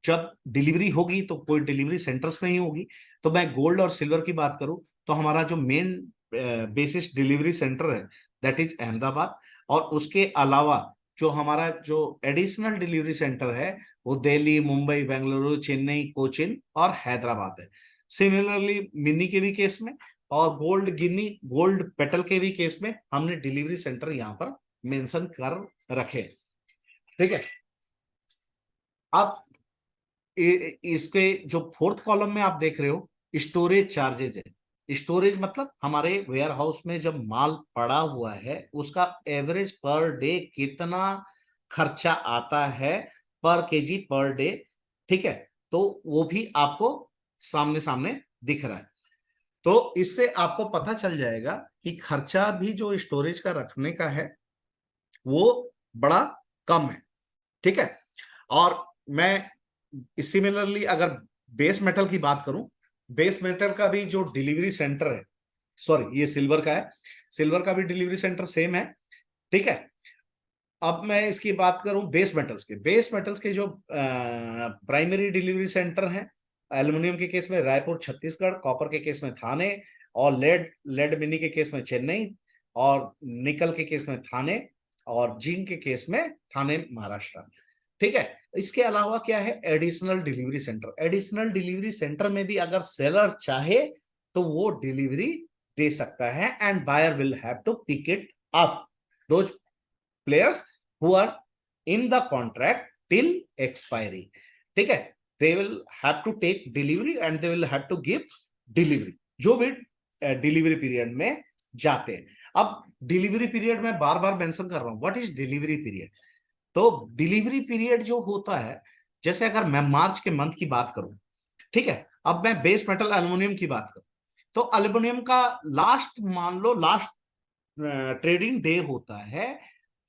जब डिलीवरी होगी तो कोई डिलीवरी सेंटर्स में ही होगी। तो मैं गोल्ड और सिल्वर की बात करूं तो हमारा जो मेन बेसिस डिलीवरी सेंटर है दैट इज अहमदाबाद, और उसके अलावा जो हमारा जो एडिशनल डिलीवरी सेंटर है वो दिल्ली, मुंबई, बेंगलुरु, चेन्नई, कोचिन और हैदराबाद है। सिमिलरली मिनी के भी केस में और गोल्ड गिनी, गोल्ड पेटल के भी केस में हमने डिलीवरी सेंटर यहाँ पर मेंशन कर रखे। ठीक है, अब इसके जो फोर्थ कॉलम में आप देख रहे हो स्टोरेज चार्जेज है। स्टोरेज मतलब हमारे वेयर हाउस में जब माल पड़ा हुआ है उसका एवरेज पर डे कितना खर्चा आता है, पर केजी पर डे। ठीक है, तो वो भी आपको सामने सामने दिख रहा है। तो इससे आपको पता चल जाएगा कि खर्चा भी जो स्टोरेज का रखने का है वो बड़ा कम है। ठीक है, और मैं सिमिलरली अगर बेस मेटल की बात करूं, बेस मेटल का भी जो डिलीवरी सेंटर है, सॉरी ये सिल्वर का है, सिल्वर का भी डिलीवरी सेंटर सेम है। ठीक है, अब मैं इसकी बात करूं बेस मेटल्स के जो प्राइमरी डिलीवरी सेंटर हैं, एल्युमिनियम के केस में रायपुर छत्तीसगढ़, कॉपर के केस में थाने, और लेड लेड मिनी के केस में चेन्नई, और निकल के केस में थाने, और जिंक के केस में थाने महाराष्ट्र। ठीक है, इसके अलावा क्या है, additional delivery centre. Additional delivery centre में भी अगर सेलर चाहे तो वो डिलीवरी दे सकता है and buyer will have to pick it up, those players who are in the contract till expiry। ठीक है, they will have to take delivery and they will have to give delivery, जो भी delivery period में जाते हैं। अब delivery period में बार बार mention कर रहा हूं, व्हाट इज डिलीवरी पीरियड। तो डिलीवरी पीरियड जो होता है, जैसे अगर मैं मार्च के मंथ की बात करूं, ठीक है, अब मैं बेस मेटल एल्युमिनियम की बात करूं, तो एल्युमिनियम का लास्ट, मान लो लास्ट ट्रेडिंग डे होता है,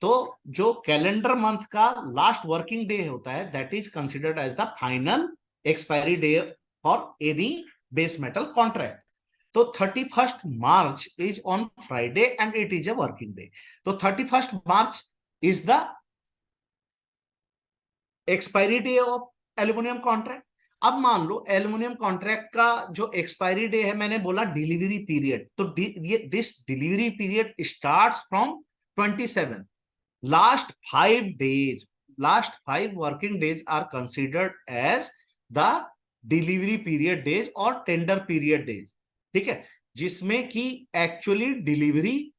तो जो कैलेंडर मंथ का लास्ट वर्किंग डे होता है that is considered as the final expiry day for any base metal contract. तो 31st March is on Friday and it is a working day. तो 31st March is the expiry day of aluminium contract. अब मान लो aluminium contract का जो expiry day है, मैंने बोला delivery period, तो this delivery period starts from 27। Last 5 days, last 5 working days are considered as the delivery period days और tender period days. ठीक है, जिसमें कि एक्चुअली डिलीवरी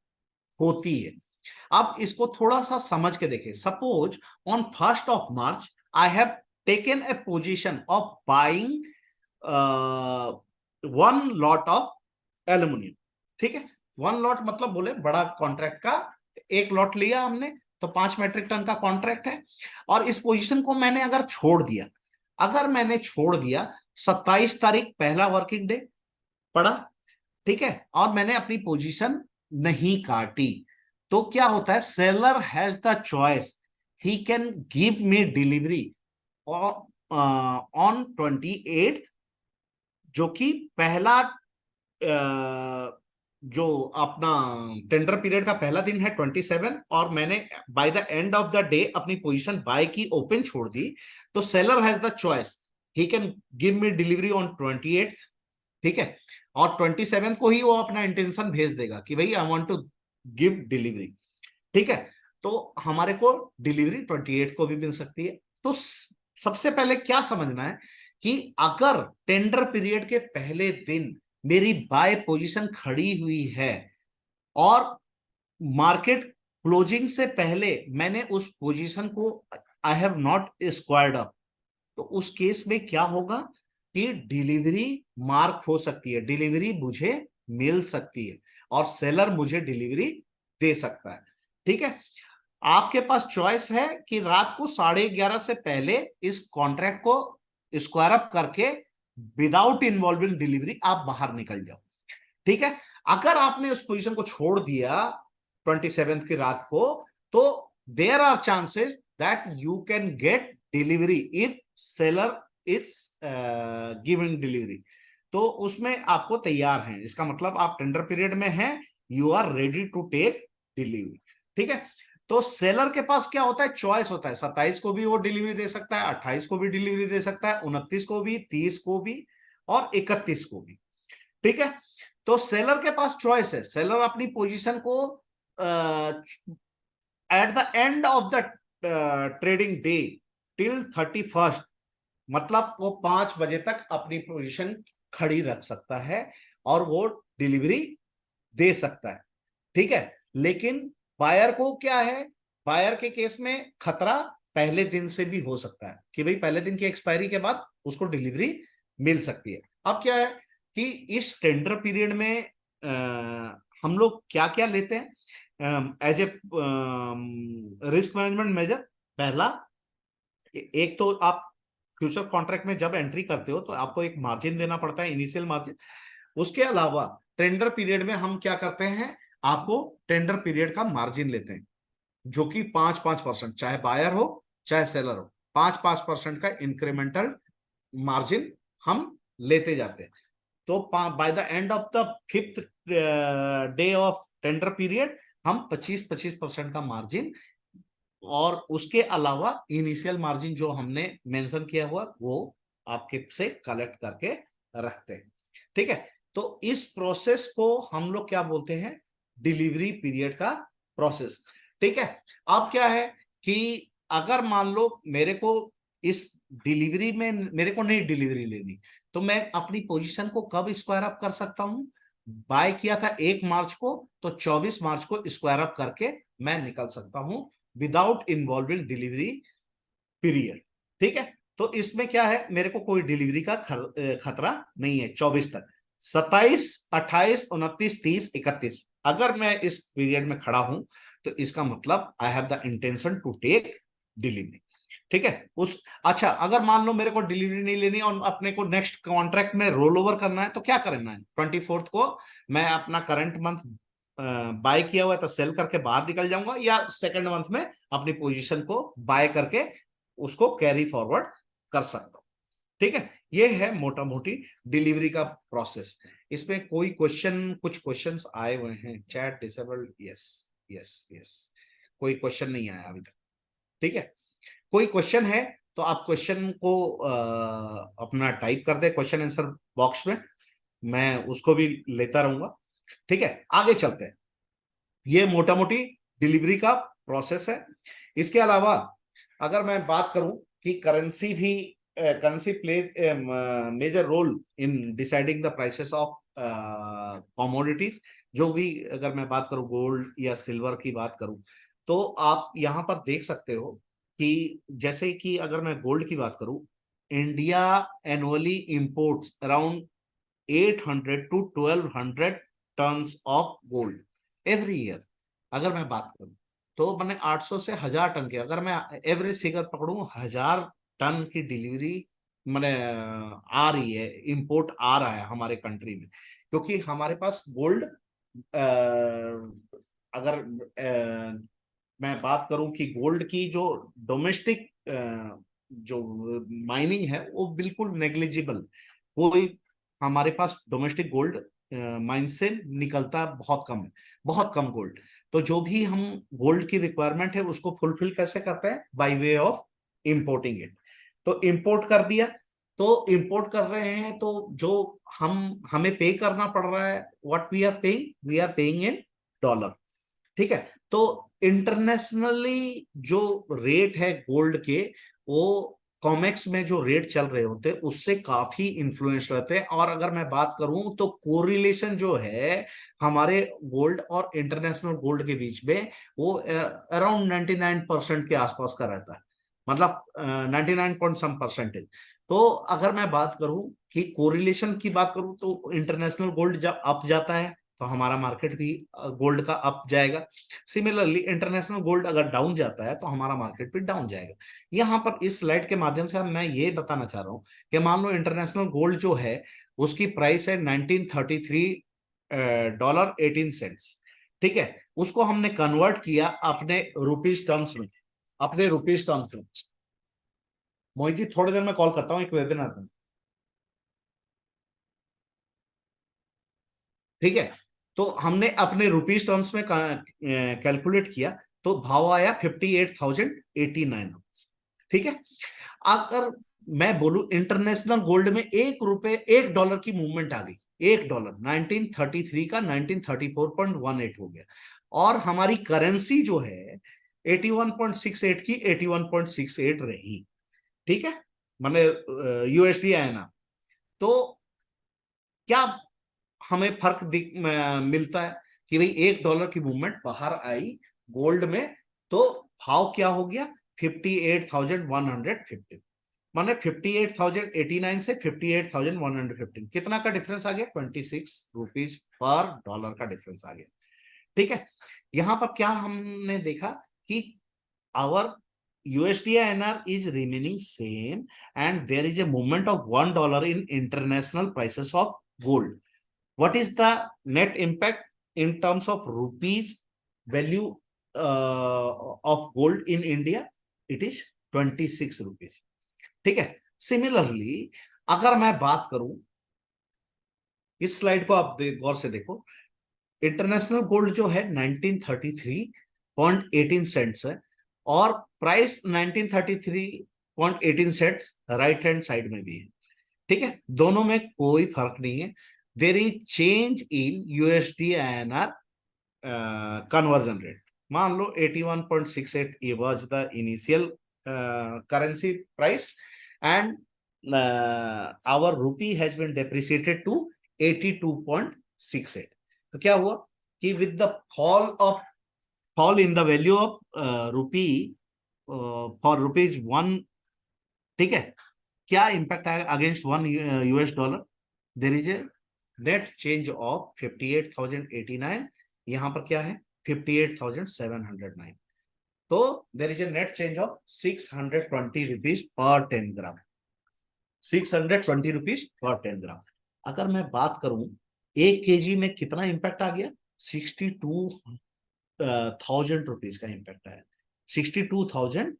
होती है। अब इसको थोड़ा सा समझ के देखें। Suppose on 1st of March I have taken a position of buying 1 lot of aluminium. ठीक है, 1 lot मतलब बोले बड़ा कॉन्ट्रैक्ट का 1 lot लिया हमने, तो 5 मेट्रिक टन का कॉन्ट्रैक्ट है। और इस पोजीशन को मैंने अगर छोड़ दिया, 27 तारीख पहला वर्किंग डे पड़ा, ठीक है, और मैंने अपनी पोजीशन नहीं काटी, तो क्या होता है, seller has the choice, he can give me delivery on 28, जो कि पहला जो अपना टेंडर पीरियड का पहला दिन है 27, और मैंने bye the end of the day अपनी पोजीशन बाय की ओपन छोड़ दी, तो seller has the choice, he can give me delivery on 28। ठीक है, और 27 को ही वो अपना इंटेंशन भेज देगा कि भाई I want to give delivery. ठीक है, तो हमारे को डिलीवरी 28 को भी मिल सकती है। तो सबसे पहले क्या समझना है कि अगर टेंडर पीरियड के पहले दिन मेरी बाय पोजीशन खड़ी हुई है और मार्केट क्लोजिंग से पहले मैंने उस पोजीशन को I have not squared up, तो उस केस में क्या होगा कि डिलीवरी मार्क हो सकती है, डिलीवरी मुझे मिल सकती है और सेलर मुझे डिलीवरी दे सकता है। ठीक है, आपके पास चॉइस है कि रात को 11:30 से पहले इस कॉन्ट्रैक्ट को स्क्वायर अप करके विदाउट इन्वॉल्विंग डिलीवरी आप बाहर निकल जाओ। ठीक है, अगर आपने उस पोजीशन को छोड़ दिया 27 की रात को, तो there are chances that you can get delivery if seller is giving delivery. तो उसमें आपको तैयार हैं, इसका मतलब आप टेंडर पीरियड में हैं, you are ready to take delivery. ठीक है, तो सेलर के पास क्या होता है, चॉइस होता है, 27 को भी वो डिलीवरी दे सकता है, 28 को भी डिलीवरी दे सकता है, 29 को भी, 30 को भी और 31 को भी। ठीक है, तो सेलर के पास चॉइस है, सेलर अपनी पोजीशन को at the end of the trading day till 31st, मतलब वो 5 बजे तक अपनी पोजीशन खड़ी रख सकता है और वो डिलीवरी दे सकता है। ठीक है, लेकिन बायर को क्या है, बायर के केस में खतरा पहले दिन से भी हो सकता है कि भाई पहले दिन की एक्सपायरी के बाद उसको डिलीवरी मिल सकती है। अब क्या है कि इस टेंडर पीरियड में हम लोग क्या क्या लेते हैं as a risk management measure. पहला, एक तो आप फ्यूचर कॉन्ट्रैक्ट में जब एंट्री करते हो तो आपको एक मार्जिन देना पड़ता है, इनिशियल मार्जिन। उसके अलावा टेंडर पीरियड में हम क्या करते हैं, आपको टेंडर पीरियड का मार्जिन लेते हैं जो कि 5-5%, चाहे बायर हो चाहे सेलर हो, 5-5% का इंक्रीमेंटल मार्जिन हम लेते जाते हैं। तो bye the end of the 5th day of tender period हम 25-25% का मार्जिन और उसके अलावा इनिशियल मार्जिन जो हमने मेंशन किया हुआ वो आपके से कलेक्ट करके रखते हैं। ठीक है, तो इस प्रोसेस को हम लोग क्या बोलते हैं, डिलीवरी पीरियड का प्रोसेस। ठीक है, अब क्या है कि अगर मान लो मेरे को इस डिलीवरी में मेरे को नहीं डिलीवरी लेनी, तो मैं अपनी पोजीशन को कब स्क्वायर अप कर सकता हूं, बाय किया था 1 मार्च को, तो 24 मार्च को स्क्वायर अप करके मैं निकल सकता हूं विदाउट इन्वॉल्विंग डिलीवरी पीरियड। ठीक है, तो इसमें क्या है, मेरे को कोई डिलीवरी का खतरा नहीं है 24 तक। 27, 28, 29, 30, 31 अगर मैं इस पीरियड में खड़ा हूं तो इसका मतलब I have the intention to take delivery. ठीक है, उस अच्छा अगर मान लो मेरे को डिलीवरी नहीं लेनी और अपने को नेक्स्ट कॉन्ट्रैक्ट में रोल ओवर करना है, तो क्या करना है, 24th को मैं अपना करंट मंथ बाय किया हुआ है तो सेल करके बाहर निकल जाऊंगा, या सेकंड मंथ में अपनी पोजीशन को बाय करके उसको कैरी फॉरवर्ड कर सकता हूं। ठीक है, ये है मोटा मोटी डिलीवरी का प्रोसेस। इसमें कोई क्वेश्चन, कुछ क्वेश्चंस आए हुए हैं, chat disabled, yes yes yes, कोई क्वेश्चन नहीं आया अभी तक। ठीक है, कोई क्वेश्चन है तो आप क्वेश्चन को अपना टाइप कर दे क्वेश्चन आंसर बॉक्स में, मैं उसको भी लेता रहूंगा। ठीक है, आगे चलते हैं। ये मोटा मोटी डिलीवरी का प्रोसेस है। इसके अलावा अगर मैं बात करूं कि करेंसी भी, currency plays major role in deciding the prices of commodities, जो भी अगर मैं बात करूं गोल्ड या सिल्वर की बात करूं, तो आप यहां पर देख सकते हो कि जैसे कि अगर मैं गोल्ड की बात करूं, India annually imports around 800 to 1200 tons of gold every year. अगर मैं बात करूं तो मैंने 800 से 1000 टन की, अगर मैं एवरेज फिगर पकड़ूं, 1000 टन की डिलीवरी मैंने आ रही है, इंपोर्ट आ रहा है हमारे कंट्री में, क्योंकि हमारे पास गोल्ड अगर मैं बात करूं कि गोल्ड की जो डोमेस्टिक जो माइनिंग है वो बिल्कुल नेग्लिजिबल, कोई हमारे पास डोमेस्टिक गोल्ड माइन से निकलता बहुत कम है, बहुत कम गोल्ड। तो जो भी हम गोल्ड की रिक्वायरमेंट है उसको फुलफिल कैसे करते हैं, bye way of importing it. तो इंपोर्ट कर दिया, तो इंपोर्ट कर रहे हैं तो जो हमें पे करना पड़ रहा है, what we are paying in dollar. ठीक है, तो इंटरनेशनली जो रेट है गोल्ड के, वो कॉमेक्स में जो रेट चल रहे होते हैं उससे काफी इन्फ्लुएंस रहते हैं। और अगर मैं बात करूं तो कोरिलेशन जो है हमारे गोल्ड और इंटरनेशनल गोल्ड के बीच में, वो अराउंड 99% के आसपास का रहता है, मतलब 99 पॉइंट सम परसेंटेज। तो अगर मैं बात करूं कि कोरिलेशन की बात करूं तो इंटरनेशनल गोल्ड जब अप जाता है तो हमारा मार्केट भी गोल्ड का अप जाएगा। सिमिलरली इंटरनेशनल गोल्ड अगर डाउन जाता है तो हमारा मार्केट भी डाउन जाएगा। यहाँ पर इस स्लाइड के माध्यम से मैं ये बताना चाह रहा हूँ कि मान लो इंटरनेशनल गोल्ड जो है उसकी प्राइस है 1933 डॉलर 18 सेंट्स। ठीक है, उसको हमने कन्वर्ट किया अपने रुपीज टर्म्स में, अपने रुपीज टर्म्स में। मोहित जी थोड़ी देर में कॉल करता हूँ, एक वेबिनार में। ठीक है, तो हमने अपने रुपीज टर्म्स में कैलकुलेट किया तो भाव आया 58,089। ठीक है, अगर मैं बोलूं इंटरनेशनल गोल्ड में $1 की मूवमेंट आ गई, $1 1933 का 1934.18 हो गया, और हमारी करेंसी जो है 81.68 की 81.68 रही। ठीक है, मैंने यूएसडी आया ना, तो क्या हमें फर्क मिलता है कि भाई $1 की मूवमेंट बाहर आई गोल्ड में, तो भाव क्या हो गया 58,115, माने 58,089 से 58,115, कितना का डिफरेंस आ गया, ₹26 पर डॉलर का डिफरेंस आ गया। ठीक है, यहां पर क्या हमने देखा कि our USD INR is remaining same and there is a movement of $1 in international prices of gold. What is the net impact in terms of rupees value of gold in India? It is 26 rupees. ठीक है, similarly अगर मैं बात करूं, इस slide को आप गौर से देखो, इंटरनेशनल गोल्ड जो है 1933.18 सेंट्स है, और price 1933.18 cents right hand side में भी है। ठीक है, दोनों में कोई फर्क नहीं है। There is change in USD INR conversion rate. मान लो 81.68 ये was the initial currency price, and our rupee has been depreciated to 82.68। तो क्या हुआ कि with the fall in the value of rupee for rupees 1, ठीक है, क्या इंपैक्ट आएगा against $1? There is a net change of 58,089, यहां पर क्या है 58,709। तो there is a net change of ₹620 पर 10 ग्राम, ₹620 पर 10 ग्राम। अगर मैं बात करूं 1 kg में कितना इंपैक्ट आ गया, 62,000 रुपीज का इंपैक्ट आया, 62,000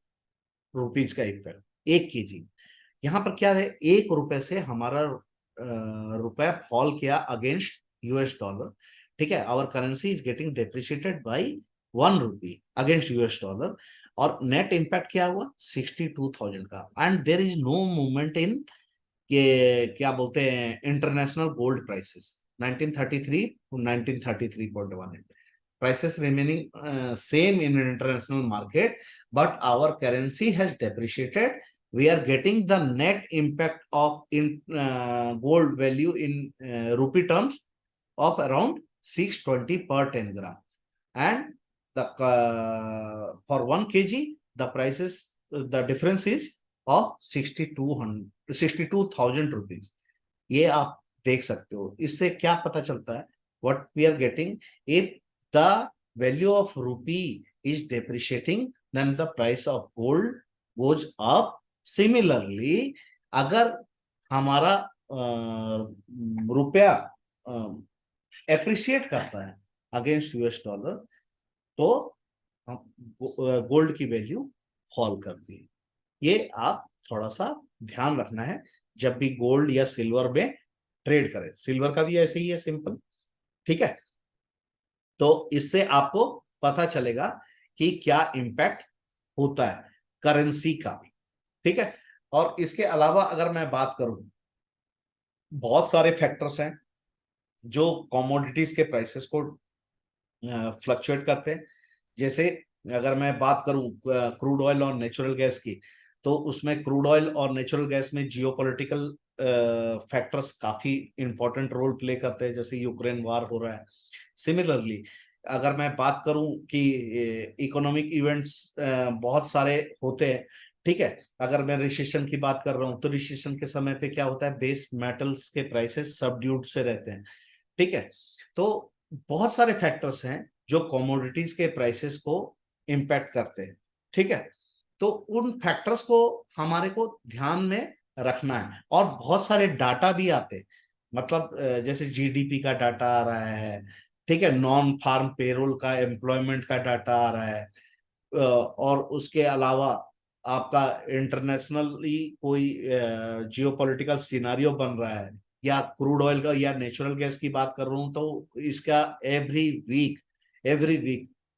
रुपीज का इफेक्ट 1 kg। यहाँ पर क्या है, ₹1 से हमारा रुपया फॉल किया अगेंस्ट US डॉलर। ठीक है, our currency is getting depreciated by ₹1 against US dollar, और नेट इम्पैक्ट क्या हुआ 62,000 का। And there is no movement in के क्या बोलते हैं international gold prices 1933 to 1933.18, prices remaining same in international market, but our currency has depreciated. We are getting the net impact of in gold value in rupee terms of around 620 per 10 gram, and the for 1 kg the prices, the difference is of 62,000 rupees। ये आप देख सकते हो, इससे क्या पता चलता है, what we are getting, if the value of rupee is depreciating then the price of gold goes up। Similarly अगर हमारा रुपया एप्रिशिएट करता है अगेंस्ट US डॉलर, तो गोल्ड की वैल्यू फॉल करती है। ये आप थोड़ा सा ध्यान रखना है जब भी गोल्ड या सिल्वर में ट्रेड करें। सिल्वर का भी ऐसे ही है, सिंपल। ठीक है, तो इससे आपको पता चलेगा कि क्या इंपैक्ट होता है करेंसी का भी। ठीक है, और इसके अलावा अगर मैं बात करूं, बहुत सारे फैक्टर्स हैं जो कमोडिटीज के प्राइसेस को फ्लक्चुएट करते हैं। जैसे अगर मैं बात करूं क्रूड ऑयल और नेचुरल गैस की, तो उसमें क्रूड ऑयल और नेचुरल गैस में जियोपॉलिटिकल फैक्टर्स काफी इंपॉर्टेंट रोल प्ले करते हैं, जैसे यूक्रेन वार हो रहा है। सिमिलरली अगर मैं बात करूं कि इकोनॉमिक इवेंट्स बहुत सारे होते हैं, ठीक है। अगर मैं रिसेशन की बात कर रहा हूं तो रिसेशन के समय पे क्या होता है, बेस मेटल्स के प्राइसेस सबड्यूड से रहते हैं, ठीक है। तो बहुत सारे फैक्टर्स हैं जो कमोडिटीज के प्राइसेस को इम्पैक्ट करते हैं, ठीक है। तो उन फैक्टर्स को हमारे को ध्यान में रखना है। और बहुत सारे डाटा भी आते हैं, मतलब जैसे जीडीपी का डाटा आ रहा है, ठीक है, नॉन फार्म पेरोल का, एम्प्लॉयमेंट का डाटा आ रहा है, और उसके अलावा आपका इंटरनेशनली कोई जियोपॉलिटिकल सिनारियो बन रहा है, या क्रूड ऑयल का या नेचुरल गैस की बात कर रहा हूं, तो इसका एवरी वीक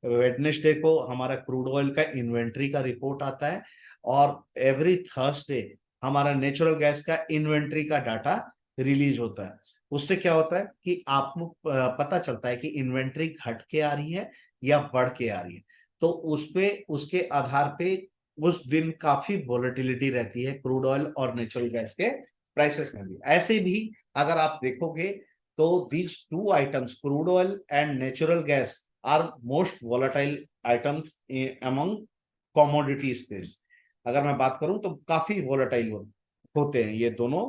वेडनेसडे को हमारा क्रूड ऑयल का इन्वेंट्री का रिपोर्ट आता है, और एवरी थर्सडे हमारा नेचुरल गैस का इन्वेंट्री का डाटा रिलीज होता है। उससे क्या होता है कि आपको पता चलता है कि इन्वेंट्री घट के आ रही है या बढ़ के आ रही है। तो उस पे, उसके आधार पे उस दिन काफी वोलेटिलिटी रहती है क्रूड ऑयल और नेचुरल गैस के प्राइसेस में भी। ऐसे भी अगर आप देखोगे तो these two items, crude oil and natural gas, are most volatile items among commodity space. अगर मैं बात करूं तो काफी वोलेटाइल होते हैं ये दोनों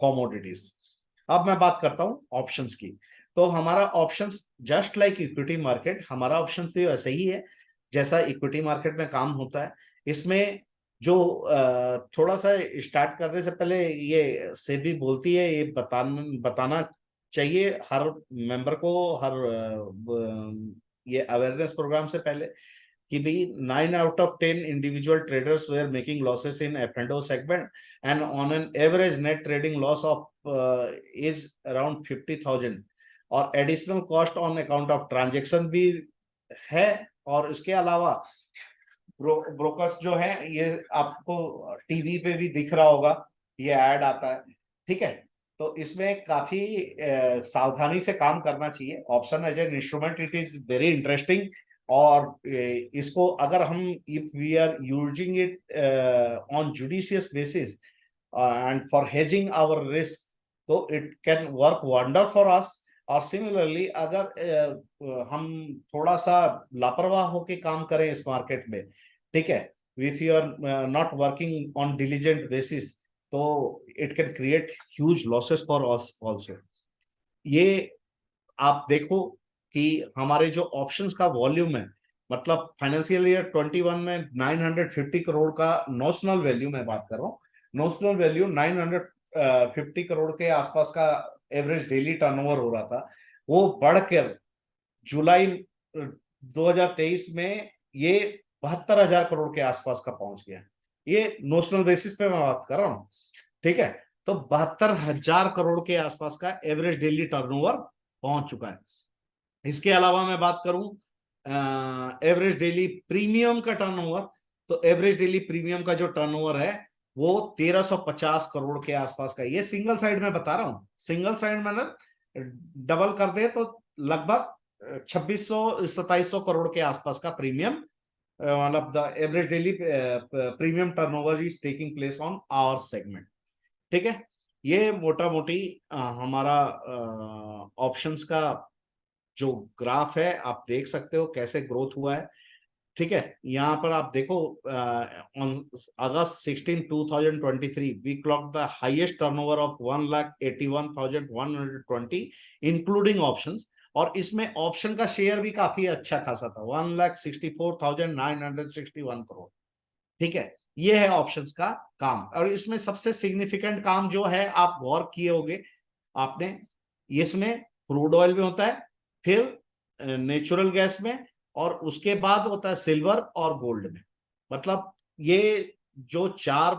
कमोडिटीज। अब मैं बात करता हूं ऑप्शंस की। तो हमारा options just like equity market, हमारा ऑप्शंस भी वैसे ही है जैसा इक्विटी मार्केट में काम होता है। इसमें जो थोड़ा सा स्टार्ट करने से पहले ये सेबी बोलती है, ये बताना चाहिए हर मेंबर को, हर ये अवेयरनेस प्रोग्राम से पहले, कि भाई 9 out of 10 individual traders were making losses in F and O segment, and on an average net trading loss of is around 50,000, और additional cost on account of transaction भी है। और इसके अलावा ब्रोकर्स जो है, ये आपको टीवी पे भी दिख रहा होगा, ये ऐड आता है, ठीक है। तो इसमें काफी सावधानी से काम करना चाहिए। Option as an instrument it is very interesting, और इसको अगर हम, if we are using it on judicious basis and for hedging our risk, तो it can work wonder for us. और सिमिलरली अगर हम थोड़ा सा लापरवाह होके काम करें इस मार्केट में, ठीक है, if you are not working on diligent basis, तो it can create huge losses for us also. ये आप देखो कि हमारे जो ऑप्शंस का वॉल्यूम है, मतलब फाइनेंशियल ईयर 21 में 950 करोड़ का नोशनल वैल्यू, मैं बात कर रहा हूँ, नोशनल वैल्यू 950 करोड़ के आसपास का एवरेज डेली टर्नओवर हो रहा था। वो बढ़कर जुलाई 2023 में ये 72,000 करोड़ के आसपास का पहुंच गया। ये नोशनल बेसिस पे मैं बात कर रहा हूँ, ठीक है। तो 72,000 करोड़ के आसपास का एवरेज डेली टर्नओवर पहुंच चुका है। इसके अलावा मैं बात करूं एवरेज डेली प्रीमियम का टर्नओवर, तो एवरेज डेली प्रीमियम का जो टर्नओवर है वो 1350 करोड़ के आसपास का। ये सिंगल साइड में बता रहा हूं, सिंगल साइड मतलब डबल कर दे तो लगभग 2600-2700 करोड़ के आसपास का प्रीमियम, मतलब the average daily premium turnover is taking place on our segment, ठीक है। ये मोटा मोटी हमारा ऑप्शंस का जो ग्राफ है, आप देख सकते हो कैसे ग्रोथ हुआ है, ठीक है। यहाँ पर आप देखो, on August 16 2023 we clock the highest turnover of 1,81,120 including options. और इसमें ऑप्शन का शेयर भी काफी अच्छा खासा था, 1,64,961 करोड़, ठीक है। ये है ऑप्शंस का काम। और इसमें सबसे सिग्निफिकेंट काम जो है, आप गौर किए होंगे आपने, इसमें क्रूड ऑयल में होता है, फिर नेचुरल गैस में, और उसके बाद होता है सिल्वर और गोल्ड में। मतलब ये जो चार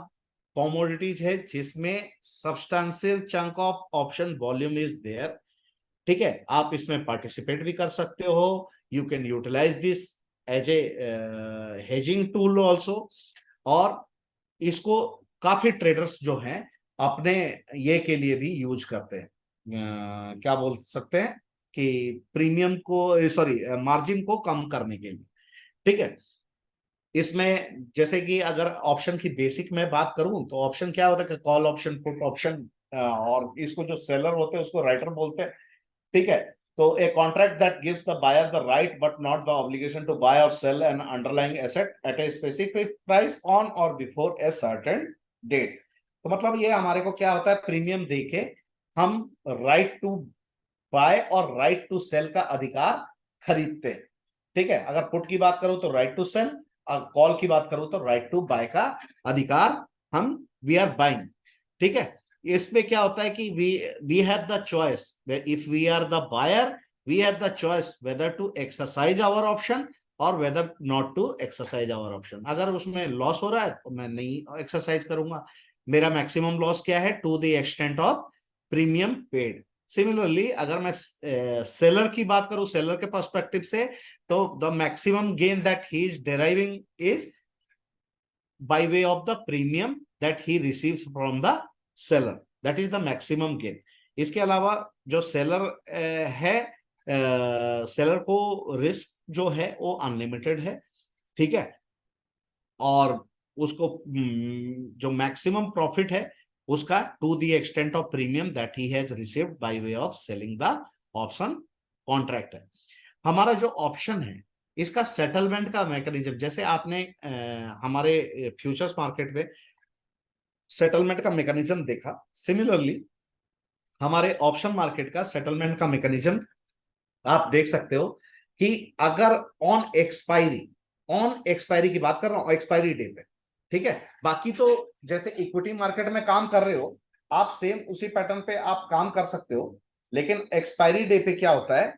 कॉमोडिटीज है जिसमें substantial chunk of option volume is there, ठीक है। आप इसमें पार्टिसिपेट भी कर सकते हो, you can utilise this as a hedging tool also. और इसको काफी ट्रेडर्स जो हैं अपने ये के लिए भी यूज करते हैं, क्या बोल सकते हैं कि प्रीमियम को, सॉरी, मार्जिन को कम करने के लिए, ठीक है। इसमें जैसे कि अगर ऑप्शन की बेसिक में बात करूं तो ऑप्शन क्या होता है कि कॉल ऑप्शन, पुट ऑप्शन, और इसको जो सेलर होते हैं उसको राइटर बोलते हैं। ठीक है। तो a contract that gives the buyer the right but not the obligation to buy or sell an underlying asset at a specific price on or before a certain date. तो मतलब ये हमारे को क्या होता है, प्रीमियम देके हम राइट टू बाय और राइट टू सेल का अधिकार खरीदते हैं। ठीक है। अगर पुट की बात करूं तो राइट टू सेल, और कॉल की बात करूं तो राइट टू बाय का अधिकार हम वी आर बाइंग। ठीक है। इसमें क्या होता है कि we have the choice, if we are the buyer we have the choice whether to exercise our option or whether not to exercise our option. अगर उसमें लॉस हो रहा है तो मैं नहीं एक्सरसाइज करूंगा। मेरा मैक्सिमम लॉस क्या है, to the extent of premium paid. Similarly अगर मैं सेलर की बात करूं, सेलर के पर्सपेक्टिव से, तो the maximum gain that he is deriving is by way of the premium that he receives from the seller, that is the maximum gain. इसके अलावा जो सेलर है, सेलर को रिस्क जो है वो अनलिमिटेड है। ठीक है। और उसको जो मैक्सिमम प्रॉफिट है उसका to the extent of premium that he has received by way of selling the option contract है। हमारा जो ऑप्शन है इसका सेटलमेंट का मैकेनिज्म, जैसे आपने हमारे फ्यूचर्स मार्केट में सेटलमेंट का मैकेनिज्म देखा, सिमिलरली हमारे ऑप्शन मार्केट का सेटलमेंट का मैकेनिज्म आप देख सकते हो कि अगर ऑन एक्सपायरी की बात कर रहा हूं, एक्सपायरी डे पे। ठीक है। बाकी तो जैसे इक्विटी मार्केट में काम कर रहे हो आप, सेम उसी पैटर्न पे आप काम कर सकते हो। लेकिन एक्सपायरी डे पे क्या होता है,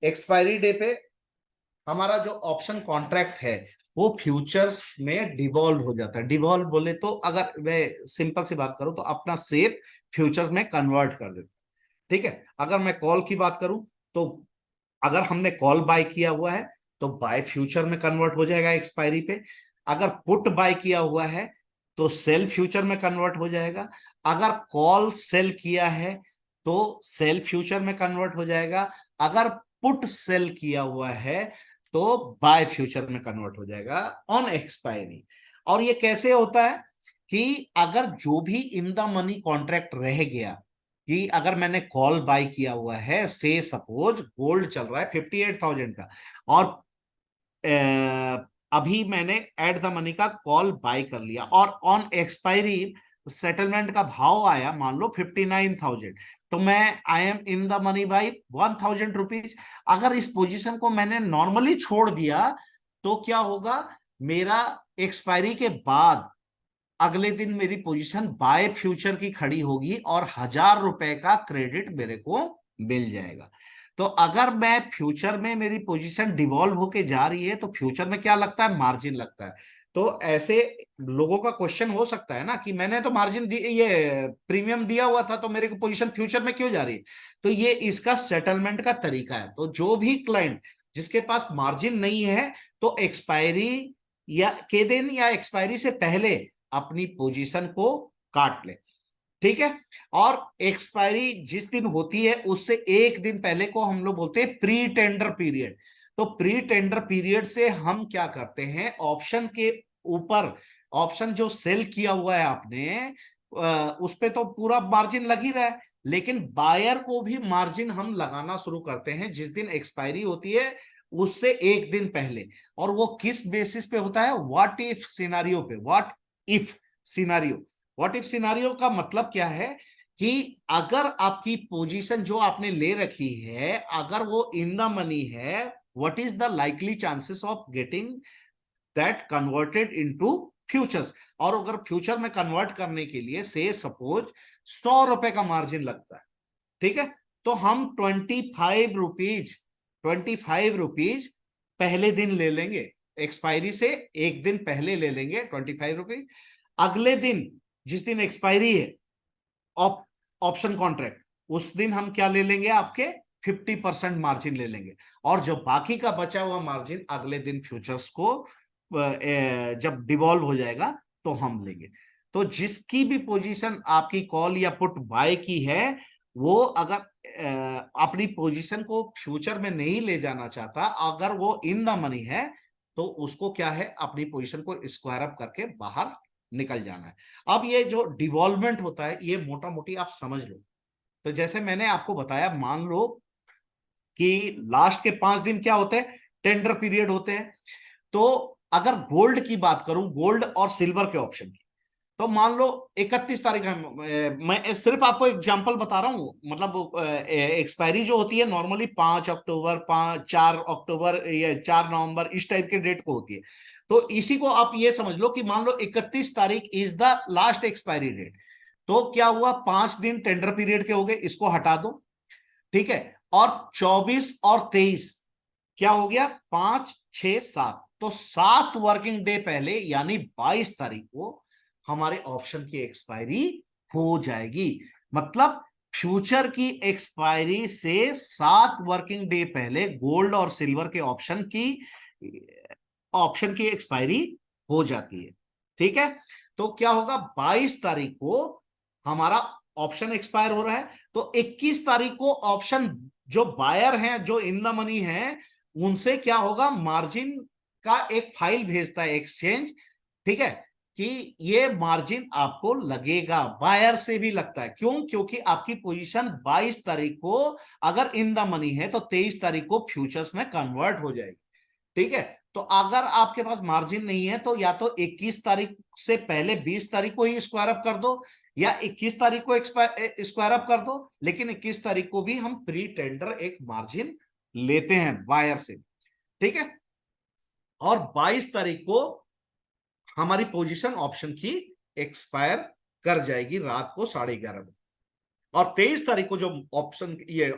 एक्सपायरी डे पे हमारा जो ऑप्शन कॉन्ट्रैक्ट है वो फ्यूचर्स में डिवॉल्व हो जाता है। डिवॉल्व बोले तो अगर मैं सिंपल सी बात करूं तो अपना शेप फ्यूचर्स में कन्वर्ट कर देता है। ठीक है। अगर मैं कॉल की बात करूं तो अगर हमने कॉल बाय किया हुआ है तो बाय फ्यूचर में कन्वर्ट हो जाएगा एक्सपायरी पे। अगर पुट बाय किया हुआ है तो सेल फ्यूचर में कन्वर्ट हो जाएगा। अगर कॉल सेल किया है तो सेल फ्यूचर में कन्वर्ट हो जाएगा। अगर पुट सेल किया हुआ है तो बाय फ्यूचर में कन्वर्ट हो जाएगा ऑन एक्सपायरी। और ये कैसे होता है कि अगर जो भी इन द मनी कॉन्ट्रैक्ट रह गया, कि अगर मैंने कॉल बाय किया हुआ है, से सपोज गोल्ड चल रहा है 58,000 का, और अभी मैंने एट द मनी का कॉल बाय कर लिया और ऑन एक्सपायरी सेटलमेंट का भाव आया मान लो 59,000, तो मैं I am in the money by 1,000 rupees. अगर इस पोजीशन को मैंने नॉर्मली छोड़ दिया तो क्या होगा, मेरा एक्सपायरी के बाद अगले दिन मेरी पोजीशन बाय फ्यूचर की खड़ी होगी और 1,000 रुपए का क्रेडिट मेरे को मिल जाएगा। तो अगर मैं फ्यूचर में मेरी पोजीशन डिवॉल्व होके जा रही है तो फ्यूचर में क्या लगता है, मार्जिन लगता है। तो ऐसे लोगों का क्वेश्चन हो सकता है ना कि मैंने तो मार्जिन दी, ये प्रीमियम दिया हुआ था, तो मेरे को पोजीशन फ्यूचर में क्यों जा रही है। तो ये इसका सेटलमेंट का तरीका है। तो जो भी क्लाइंट जिसके पास मार्जिन नहीं है तो एक्सपायरी या के दिन या एक्सपायरी से पहले अपनी पोजीशन को काट ले। ठीक है। और एक्सपायरी जिस दिन होती है उससे एक दिन पहले को हम लोग बोलते हैं प्री टेंडर पीरियड। तो प्री टेंडर पीरियड से हम क्या करते हैं, ऑप्शन के ऊपर, ऑप्शन जो सेल किया हुआ है आपने उस पे तो पूरा मार्जिन लग ही रहा है, लेकिन बायर को भी मार्जिन हम लगाना शुरू करते हैं जिस दिन एक्सपायरी होती है उससे एक दिन पहले। और वो किस बेसिस पे होता है, व्हाट इफ सिनारियो पे। If scenario what if scenario का मतलब क्या है कि अगर आपकी पोजीशन जो आपने ले रखी है अगर वो इन द मनी है, what is the likely chances of getting that converted into futures. और अगर फ्यूचर में कन्वर्ट करने के लिए से सपोज 100 रुपए का मार्जिन लगता है। ठीक है। तो हम 25 रुपीज पहले दिन ले लेंगे, एक्सपायरी से एक दिन पहले ले लेंगे 25 रुपीज। अगले दिन जिस दिन एक्सपायरी है ऑप्शन कॉन्ट्रैक्ट, उस दिन हम क्या ले लेंगे, आपके 50% मार्जिन ले लेंगे। और जो बाकी का बचा हुआ मार्जिन अगले दिन फ्यूचर्स को जब डिवॉल्व हो जाएगा तो हम लेंगे। तो जिसकी भी पोजीशन आपकी कॉल या पुट बाय की है वो अगर अपनी पोजीशन को फ्यूचर में नहीं ले जाना चाहता, अगर वो इन द मनी है तो उसको क्या है, अपनी पोजीशन को स्क्वायर अप करके बाहर निकल जाना है। अब ये जो डिवॉल्वमेंट होता है ये मोटा मोटी आप समझ लो। तो जैसे मैंने आपको बताया, मान लो कि लास्ट के 5 दिन क्या होते हैं, टेंडर पीरियड होते हैं। तो अगर गोल्ड की बात करूं, गोल्ड और सिल्वर के ऑप्शन की, तो मान लो 31 तारीख है, मैं सिर्फ आपको एग्जांपल बता रहा हूं, मतलब एक्सपायरी जो होती है नॉर्मली 5 अक्टूबर, 4 अक्टूबर या 4 नवंबर इस टाइप के डेट को होती है। तो इसी को आप ये समझ लो कि मान लो 31 तारीख is the last expiry date. तो क्या हुआ, 5 दिन टेंडर पीरियड के हो गए, इसको हटा दो, ठीक है। और 24 और 23 क्या हो गया, 5, 6, 7, तो 7 वर्किंग डे पहले यानी 22 तारीख को हमारे ऑप्शन की एक्सपायरी हो जाएगी। मतलब फ्यूचर की एक्सपायरी से 7 वर्किंग डे पहले गोल्ड और सिल्वर के ऑप्शन की एक्सपायरी हो जाती है, ठीक है। तो क्या होगा, 22 तारीख को हमारा ऑप्शन एक्सपायर हो रहा है, तो 21 तारीख को ऑप्शन जो बायर हैं, जो इन द मनी है, उनसे क्या होगा, मार्जिन का एक फाइल भेजता है एक्सचेंज, ठीक है, कि ये मार्जिन आपको लगेगा। बायर से भी लगता है, क्यों, क्योंकि आपकी पोजीशन 22 तारीख को अगर इन द मनी है तो 23 तारीख को फ्यूचर्स में कन्वर्ट हो जाएगी, ठीक है। तो अगर आपके पास मार्जिन नहीं है तो या तो 21 तारीख से पहले 20 तारीख को ही स्क्वायर अप कर दो, या 21 तारीख को स्क्वायर अप कर दो, लेकिन 21 तारीख को भी हम प्री टेंडर एक मार्जिन लेते हैं बायर से, ठीक है। और 22 तारीख को हमारी पोजीशन ऑप्शन की एक्सपायर कर जाएगी रात को 11:30 बजे। और 23 तारीख को जो ऑप्शन ये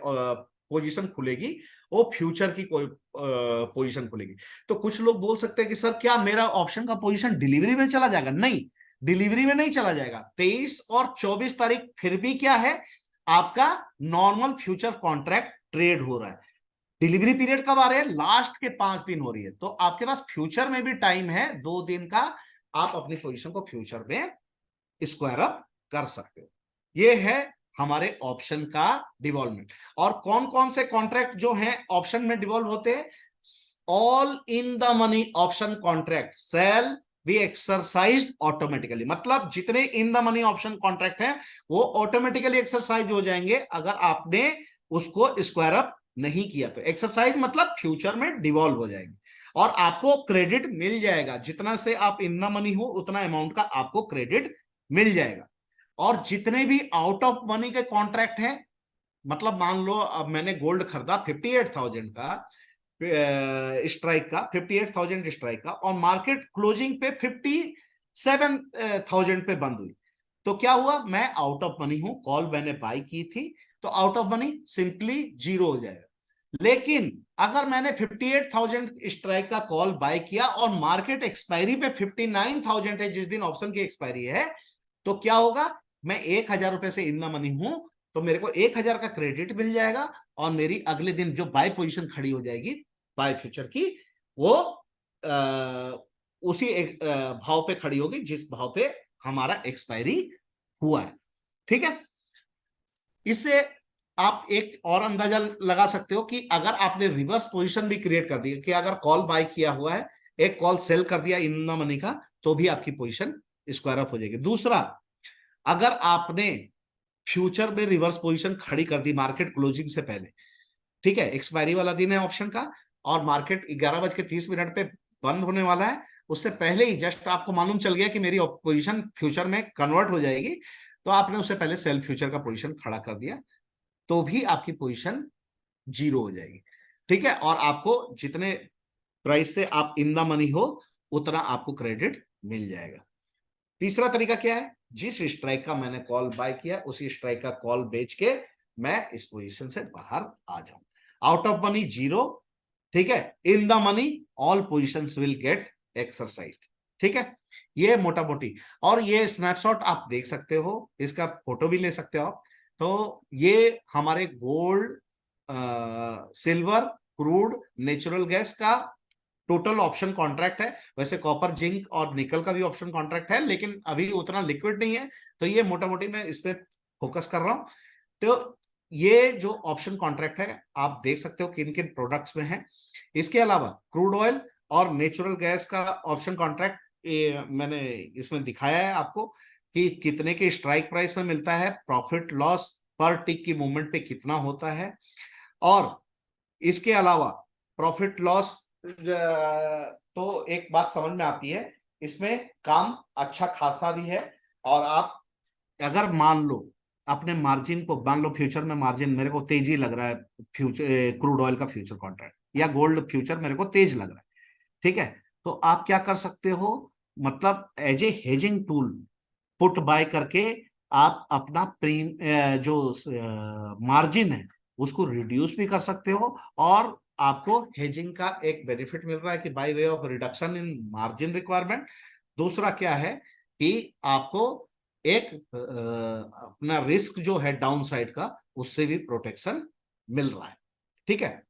पोजीशन खुलेगी वो फ्यूचर की कोई पोजीशन खुलेगी। तो कुछ लोग बोल सकते हैं कि सर क्या मेरा ऑप्शन का पोजीशन डिलीवरी में चला जाएगा? नहीं, डिलीवरी में नहीं चला जाएगा। 23 और 24 तारीख फिर भी क्या है, आपका नॉर्मल फ्यूचर कॉन्ट्रैक्ट ट्रेड हो रहा है। डिलीवरी पीरियड कब आ रहे हैं, लास्ट के 5 दिन हो रही है, तो आपके पास फ्यूचर में भी टाइम है 2 दिन का, आप अपनी पोजीशन को फ्यूचर में स्क्वायर अप कर सकते हो। ये है हमारे ऑप्शन का डिवॉल्वमेंट। और कौन कौन से कॉन्ट्रैक्ट जो हैं ऑप्शन में डिवॉल्व होते हैं, all in the money option contract shall be exercised automatically. मतलब जितने in the money option contract हैं वो ऑटोमेटिकली एक्सरसाइज हो जाएंगे अगर आपने उसको स्क्वायर अप नहीं किया। तो एक्सरसाइज मतलब फ्यूचर में डिवॉल्व हो जाएंगे और आपको क्रेडिट मिल जाएगा। जितना से आप इन द मनी हो उतना अमाउंट का आपको क्रेडिट मिल जाएगा। और जितने भी आउट ऑफ मनी के कॉन्ट्रैक्ट हैं, मतलब मान लो अब मैंने गोल्ड खरीदा 58,000 का स्ट्राइक का, 58,000 स्ट्राइक का, और मार्केट क्लोजिंग पे 57,000 पे बंद हुई, तो क्या हुआ, मैं आउट ऑफ मनी हूं, कॉल मैंने बाई की थी, तो आउट ऑफ मनी सिंपली 0 हो जाएगा। लेकिन अगर मैंने 58,000 स्ट्राइक का कॉल बाय किया और मार्केट एक्सपायरी पे 59,000 है, जिस दिन ऑप्शन की एक्सपायरी है, तो क्या होगा, मैं 1,000 रुपए से इन द मनी हूं, तो मेरे को 1,000 का क्रेडिट मिल जाएगा और मेरी अगले दिन जो बाय पोजीशन खड़ी हो जाएगी बाय फ्यूचर की, वो उसी एक भाव पे खड़ी होगी जिस भाव पे हमारा एक्सपायरी हुआ है, ठीक है। इससे आप एक और अंदाजा लगा सकते हो कि अगर आपने रिवर्स पोजीशन भी क्रिएट कर दी कि अगर कॉल बाय किया हुआ है, एक कॉल सेल कर दिया इन द मनी का, तो भी आपकी पोजीशन स्क्वायर अप हो जाएगी। दूसरा, अगर आपने फ्यूचर में रिवर्स पोजीशन खड़ी कर दी मार्केट क्लोजिंग से पहले, ठीक है, एक्सपायरी वाला दिन है ऑप्शन का और मार्केट 11:30 पे बंद होने वाला है, उससे पहले ही जस्ट आपको मालूम चल गया कि मेरी पोजीशन फ्यूचर में कन्वर्ट हो जाएगी, तो आपने उससे पहले सेल फ्यूचर का पोजीशन खड़ा कर दिया, तो भी आपकी पोजीशन 0 हो जाएगी, ठीक है। और आपको जितने प्राइस से आप इन द मनी हो उतना आपको क्रेडिट मिल जाएगा। तीसरा तरीका क्या है, जिस स्ट्राइक का मैंने कॉल बाय किया उसी स्ट्राइक का कॉल बेच के मैं इस पोजीशन से बाहर आ जाऊं। आउट ऑफ मनी 0, ठीक है, इन the money all positions will get exercised, ठीक है। ये मोटा मोटी, और ये स्नैपशॉट आप देख सकते हो, इसका फोटो भी ले सकते हो आप। तो ये हमारे gold, silver, crude, natural gas का टोटल ऑप्शन कॉन्ट्रैक्ट है। वैसे कॉपर, जिंक और निकल का भी ऑप्शन कॉन्ट्रैक्ट है, लेकिन अभी उतना लिक्विड नहीं है, तो ये मोटा मोटी मैं इस पे फोकस कर रहा हूं। तो ये जो ऑप्शन कॉन्ट्रैक्ट है आप देख सकते हो किन किन प्रोडक्ट्स में है। इसके अलावा क्रूड ऑयल और नेचुरल गैस का ऑप्शन कॉन्ट्रैक्ट ये मैंने इसमें दिखाया है आपको कि कितने के स्ट्राइक प्राइस में मिलता है, प्रॉफिट लॉस पर टिक की मूवमेंट पे कितना होता है। और इसके अलावा प्रॉफिट लॉस तो एक बात समझ में आती है, इसमें काम अच्छा खासा भी है। और आप अगर मान लो अपने मार्जिन को, मान लो फ्यूचर में मार्जिन मेरे को तेजी लग रहा है, फ्यूचर क्रूड ऑयल का फ्यूचर कॉन्ट्रैक्ट या गोल्ड फ्यूचर मेरे को तेज लग रहा है, ठीक है, तो आप क्या कर सकते हो, मतलब as a hedging tool put buy करके आप अपना जो मार्जिन है उसको रिड्यूस भी कर सकते हो। और आपको हेजिंग का एक बेनिफिट मिल रहा है कि bye way of reduction in margin requirement. दूसरा क्या है कि आपको एक अपना रिस्क जो है डाउन साइड का उससे भी प्रोटेक्शन मिल रहा है। ठीक है,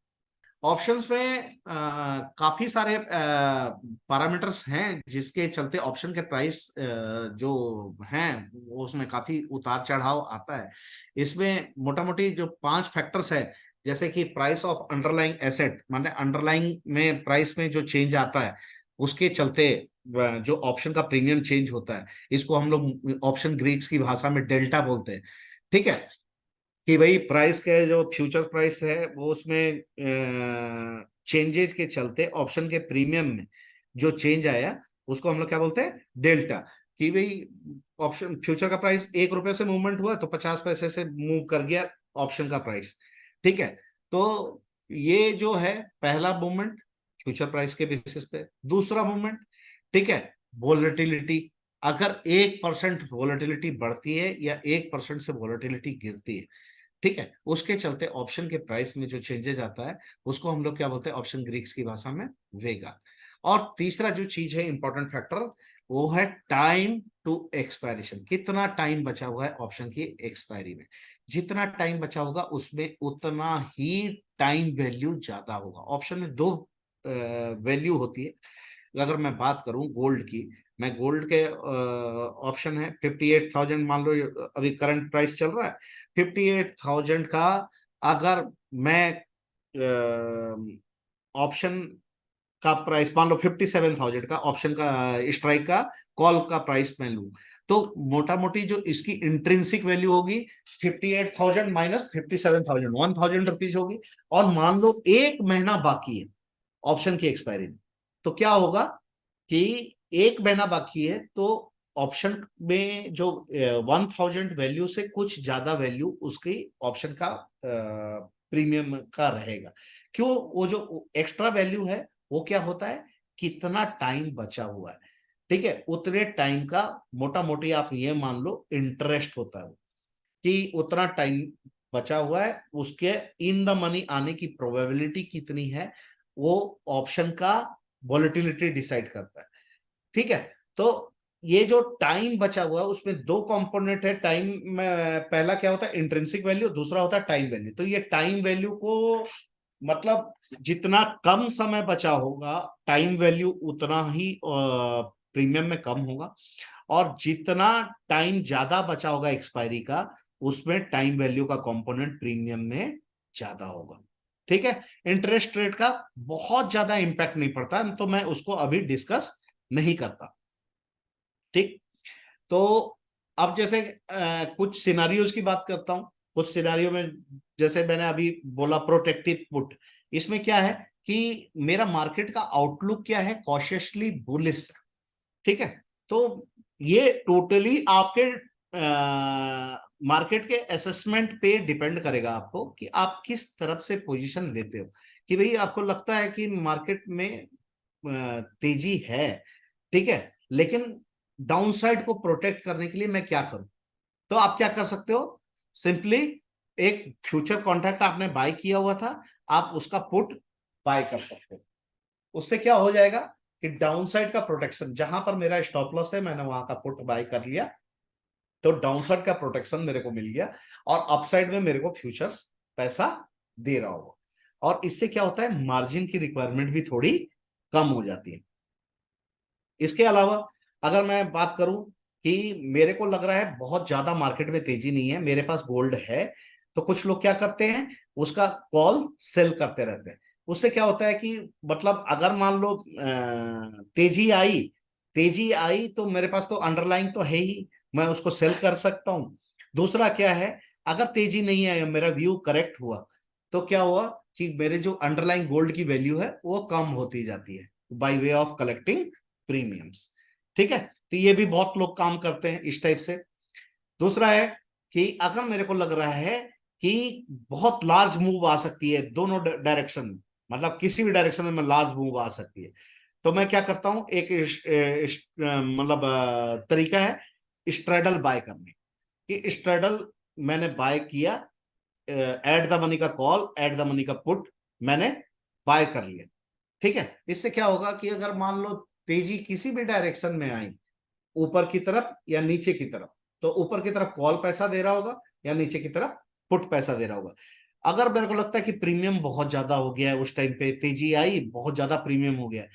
ऑप्शंस में काफी सारे पैरामीटर्स हैं जिसके चलते ऑप्शन के प्राइस जो हैं वो उसमें काफी उतार चढ़ाव आता है। इसमें मोटा मोटी जो 5 फैक्टर्स है, जैसे कि प्राइस ऑफ अंडरलाइंग एसेट, माने अंडरलाइंग में प्राइस में जो चेंज आता है उसके चलते जो ऑप्शन का प्रीमियम चेंज होता है, इसको हम लोग ऑप्शन ग्रीक्स की भाषा में डेल्टा बोलते हैं। ठीक है, कि भाई प्राइस के जो फ्यूचर प्राइस है वो उसमें चेंजेस के चलते ऑप्शन के प्रीमियम में जो चेंज आया उसको हम लोग क्या बोलते हैं, डेल्टा। कि भाई ऑप्शन फ्यूचर का प्राइस 1 रुपए से मूवमेंट हुआ तो 50 पैसे से मूव कर गया ऑप्शन का प्राइस। ठीक है, तो ये जो है पहला मूवमेंट फ्यूचर प्राइस के बेसिस पे। दूसरा मूवमेंट, ठीक है, वोलेटिलिटी। अगर 1% वोलेटिलिटी बढ़ती है या 1% से वोलेटिलिटी गिरती है, ठीक है, उसके चलते ऑप्शन के प्राइस में जो चेंजेस आता है उसको हम लोग क्या बोलते हैं, ऑप्शन ग्रीक्स की भाषा में वेगा। और तीसरा जो चीज है इंपॉर्टेंट फैक्टर, वो है टाइम टू एक्सपायरेशन। कितना टाइम बचा हुआ है ऑप्शन की एक्सपायरी में, जितना टाइम बचा होगा उसमें उतना ही टाइम वैल्यू ज्यादा होगा। ऑप्शन में दो वैल्यू होती है। अगर मैं बात करूं गोल्ड की, मैं गोल्ड के ऑप्शन है 58,000 मान लो, अभी करंट प्राइस चल रहा है 58,000 का। अगर मैं ऑप्शन का प्राइस मान लो 57,000 का, ऑप्शन का स्ट्राइक का कॉल का प्राइस मैं लूं, तो मोटा मोटी जो इसकी इंट्रिंसिक वैल्यू होगी 58,000 माइनस 57,000, 1,000 रुपीज होगी। और मान लो 1 महीना बाकी है ऑप्शन की एक्सपायरी में, तो क्या होगा कि 1 महीना बाकी है तो ऑप्शन में जो 1,000 वैल्यू से कुछ ज्यादा वैल्यू उसकी ऑप्शन का प्रीमियम का रहेगा। क्यों, वो जो एक्स्ट्रा वैल्यू है वो क्या होता है, कितना टाइम बचा हुआ है। ठीक है, उतने टाइम का मोटा मोटी आप ये मान लो इंटरेस्ट होता है कि उतना टाइम बचा हुआ है, उसके इन द मनी आने की प्रोबेबिलिटी कितनी है, वो ऑप्शन का वॉलेटिलिटी डिसाइड करता है। ठीक है, तो ये जो टाइम बचा हुआ है उसमें दो कंपोनेंट है टाइम में। पहला क्या होता है, इंट्रिंसिक वैल्यू, दूसरा होता है टाइम वैल्यू। तो ये टाइम वैल्यू को मतलब जितना कम समय बचा होगा टाइम वैल्यू उतना ही प्रीमियम में कम होगा, और जितना टाइम ज्यादा बचा होगा एक्सपायरी का उसमें टाइम वैल्यू का कंपोनेंट प्रीमियम में ज्यादा होगा। ठीक है, इंटरेस्ट रेट का बहुत ज्यादा इंपैक्ट नहीं पड़ता, तो मैं उसको अभी डिस्कस नहीं करता। ठीक, तो अब जैसे कुछ सिनारियोज की बात करता हूं। कुछ सिनारियो में जैसे मैंने अभी बोला प्रोटेक्टिव पुट, इसमें क्या है कि मेरा मार्केट का आउटलुक क्या है, कॉशियसली बुलिश। ठीक है, तो ये टोटली आपके मार्केट के असेसमेंट पे डिपेंड करेगा आपको कि आप किस तरफ से पोजीशन लेते हो। कि भाई आपको लगता है कि मार्केट में तेजी है, ठीक है, लेकिन डाउनसाइड को प्रोटेक्ट करने के लिए मैं क्या करूं, तो आप क्या कर सकते हो, सिंपली एक फ्यूचर कॉन्ट्रैक्ट आपने बाय किया हुआ था, आप उसका पुट बाय कर सकते हो। उससे क्या हो जाएगा कि डाउनसाइड का प्रोटेक्शन, जहां पर मेरा स्टॉप लॉस है मैंने वहां का पुट बाय कर लिया, तो डाउनसाइड का प्रोटेक्शन मेरे को मिल गया, और अपसाइड में मेरे को फ्यूचर्स पैसा दे रहा होगा। और इससे क्या होता है, मार्जिन की रिक्वायरमेंट भी थोड़ी कम हो जाती है। इसके अलावा अगर मैं बात करूं कि मेरे को लग रहा है बहुत ज्यादा मार्केट में तेजी नहीं है, मेरे पास गोल्ड है, तो कुछ लोग क्या करते हैं, उसका कॉल सेल करते रहते हैं। उससे क्या होता है कि मतलब अगर मान लो तेजी आई तो मेरे पास तो अंडरलाइंग तो है ही, मैं उसको सेल कर सकता हूं। दूसरा क्या है, अगर तेजी नहीं आई, मेरा व्यू करेक्ट हुआ, तो क्या हुआ कि मेरे जो अंडरलाइंग गोल्ड की वैल्यू है वो कम होती जाती है by way of collecting premiums. ठीक है, तो ये भी बहुत लोग काम करते हैं इस टाइप से। दूसरा है कि अगर मेरे को लग रहा है कि बहुत लार्ज मूव आ सकती है दोनों डायरेक्शन में, मतलब किसी भी डायरेक्शन में लार्ज मूव आ सकती है, तो मैं क्या करता हूं, एक मतलब तरीका है स्ट्रेडल बाय करने की। स्ट्रेडल मैंने बाय किया, एट द मनी का कॉल, एट द मनी का पुट मैंने बाय कर लिया। ठीक है, इससे क्या होगा कि अगर मान लो तेजी किसी भी डायरेक्शन में आई, ऊपर की तरफ या नीचे की तरफ, तो ऊपर की तरफ कॉल पैसा दे रहा होगा या नीचे की तरफ पुट पैसा दे रहा होगा। अगर मेरे को लगता है कि प्रीमियम बहुत ज्यादा हो गया है, उस टाइम पे तेजी आई, बहुत ज्यादा प्रीमियम हो गया है,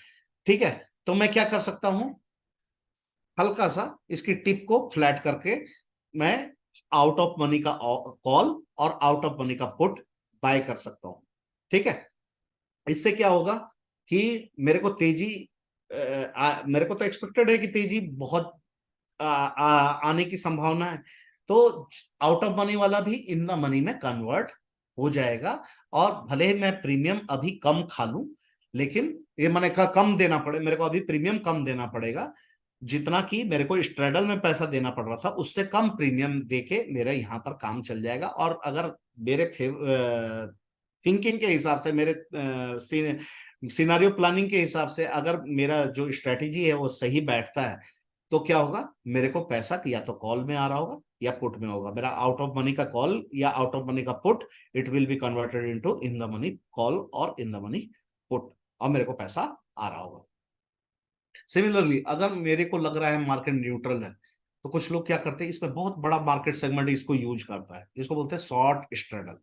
ठीक है, तो मैं क्या कर सकता हूं, हल्का सा इसकी टिप को फ्लैट करके मैं आउट ऑफ मनी का कॉल और आउट ऑफ मनी का पुट बाय कर सकता हूं। ठीक है, इससे क्या होगा कि मेरे को तेजी मेरे को तो एक्सपेक्टेड है कि तेजी बहुत आने की संभावना है, तो आउट ऑफ मनी वाला भी इन द मनी में कन्वर्ट हो जाएगा। और भले ही मैं प्रीमियम अभी कम खा लूं, लेकिन ये मैंने कहा कम देना पड़े, मेरे को अभी प्रीमियम कम देना पड़ेगा, जितना कि मेरे को स्ट्रेडल में पैसा देना पड़ रहा था उससे कम प्रीमियम देके मेरा यहाँ पर काम चल जाएगा। और अगर मेरे थिंकिंग के हिसाब से, मेरे सिनारियो प्लानिंग के हिसाब से अगर मेरा जो स्ट्रेटेजी है वो सही बैठता है, तो क्या होगा, मेरे को पैसा या तो कॉल में आ रहा होगा या पुट में होगा, मेरा आउट ऑफ मनी का कॉल या आउट ऑफ मनी का put, it will be converted into in the money call और इन द मनी पुट, और मेरे को पैसा आ रहा होगा। सिमिलरली अगर मेरे को लग रहा है मार्केट न्यूट्रल है, तो कुछ लोग क्या करते हैं, इसमें बहुत बड़ा मार्केट सेगमेंट इसको यूज करता है, इसको बोलते हैं शॉर्ट स्ट्रेडल।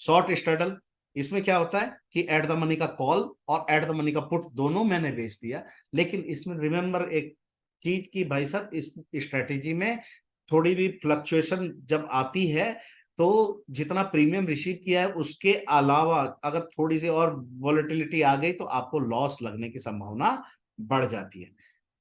शॉर्ट स्ट्रेडल, इसमें क्या होता है कि एट द मनी का कॉल और एट द मनी का पुट दोनों मैंने बेच दिया, लेकिन इसमें रिमेंबर एक चीज की भाई साहब, इस स्ट्रेटेजी में थोड़ी भी फ्लक्चुएशन जब आती है, तो जितना प्रीमियम रिसीव किया है उसके अलावा अगर थोड़ी सी और वॉलेटिलिटी आ गई तो आपको लॉस लगने की संभावना बढ़ जाती है।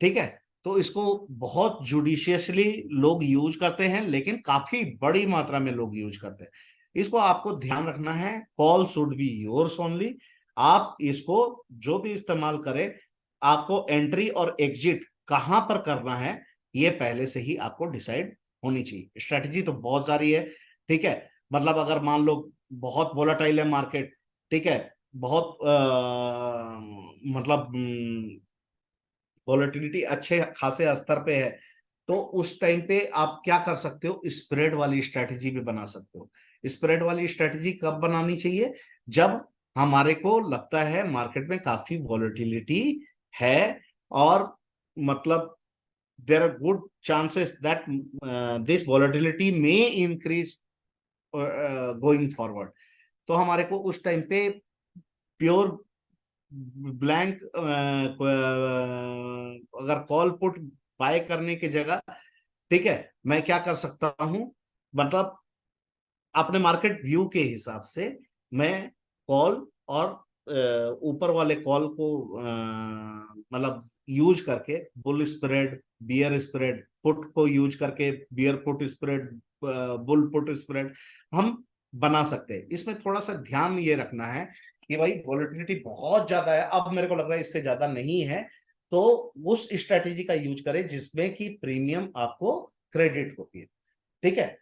ठीक है, तो इसको बहुत जुडिशियसली लोग यूज करते हैं, लेकिन काफी बड़ी मात्रा में लोग यूज करते हैं। इसको आपको ध्यान रखना है, call should be yours only. आप इसको जो भी इस्तेमाल करें, आपको एंट्री और एग्जिट कहां पर करना है ये पहले से ही आपको डिसाइड होनी चाहिए। स्ट्रेटजी तो बहुत सारी है। ठीक है, मतलब अगर मान लो बहुत वोलाटाइल है मार्केट, ठीक है, बहुत मतलब वॉलेटिलिटी अच्छे खासे स्तर पे है, तो उस टाइम पे आप क्या कर सकते हो, स्प्रेड वाली स्ट्रेटजी भी बना सकते हो। स्प्रेड वाली स्ट्रेटजी कब बनानी चाहिए, जब हमारे को लगता है मार्केट में काफी वॉलेटिलिटी है, और मतलब there are good chances that this volatility may increase going forward, तो हमारे को उस टाइम पे प्योर ब्लैंक अगर कॉल पुट बाय करने की जगह, ठीक है, मैं क्या कर सकता हूं, मतलब अपने मार्केट व्यू के हिसाब से मैं कॉल और ऊपर वाले कॉल को मतलब यूज करके bull spread, bear spread, put को यूज करके bear put spread, bull put spread हम बना सकते हैं। इसमें थोड़ा सा ध्यान ये रखना है कि भाई वॉलेटिलिटी बहुत ज्यादा है, अब मेरे को लग रहा है इससे ज्यादा नहीं है, तो उस स्ट्रेटेजी का यूज करें जिसमें कि प्रीमियम आपको क्रेडिट होती है। ठीक है,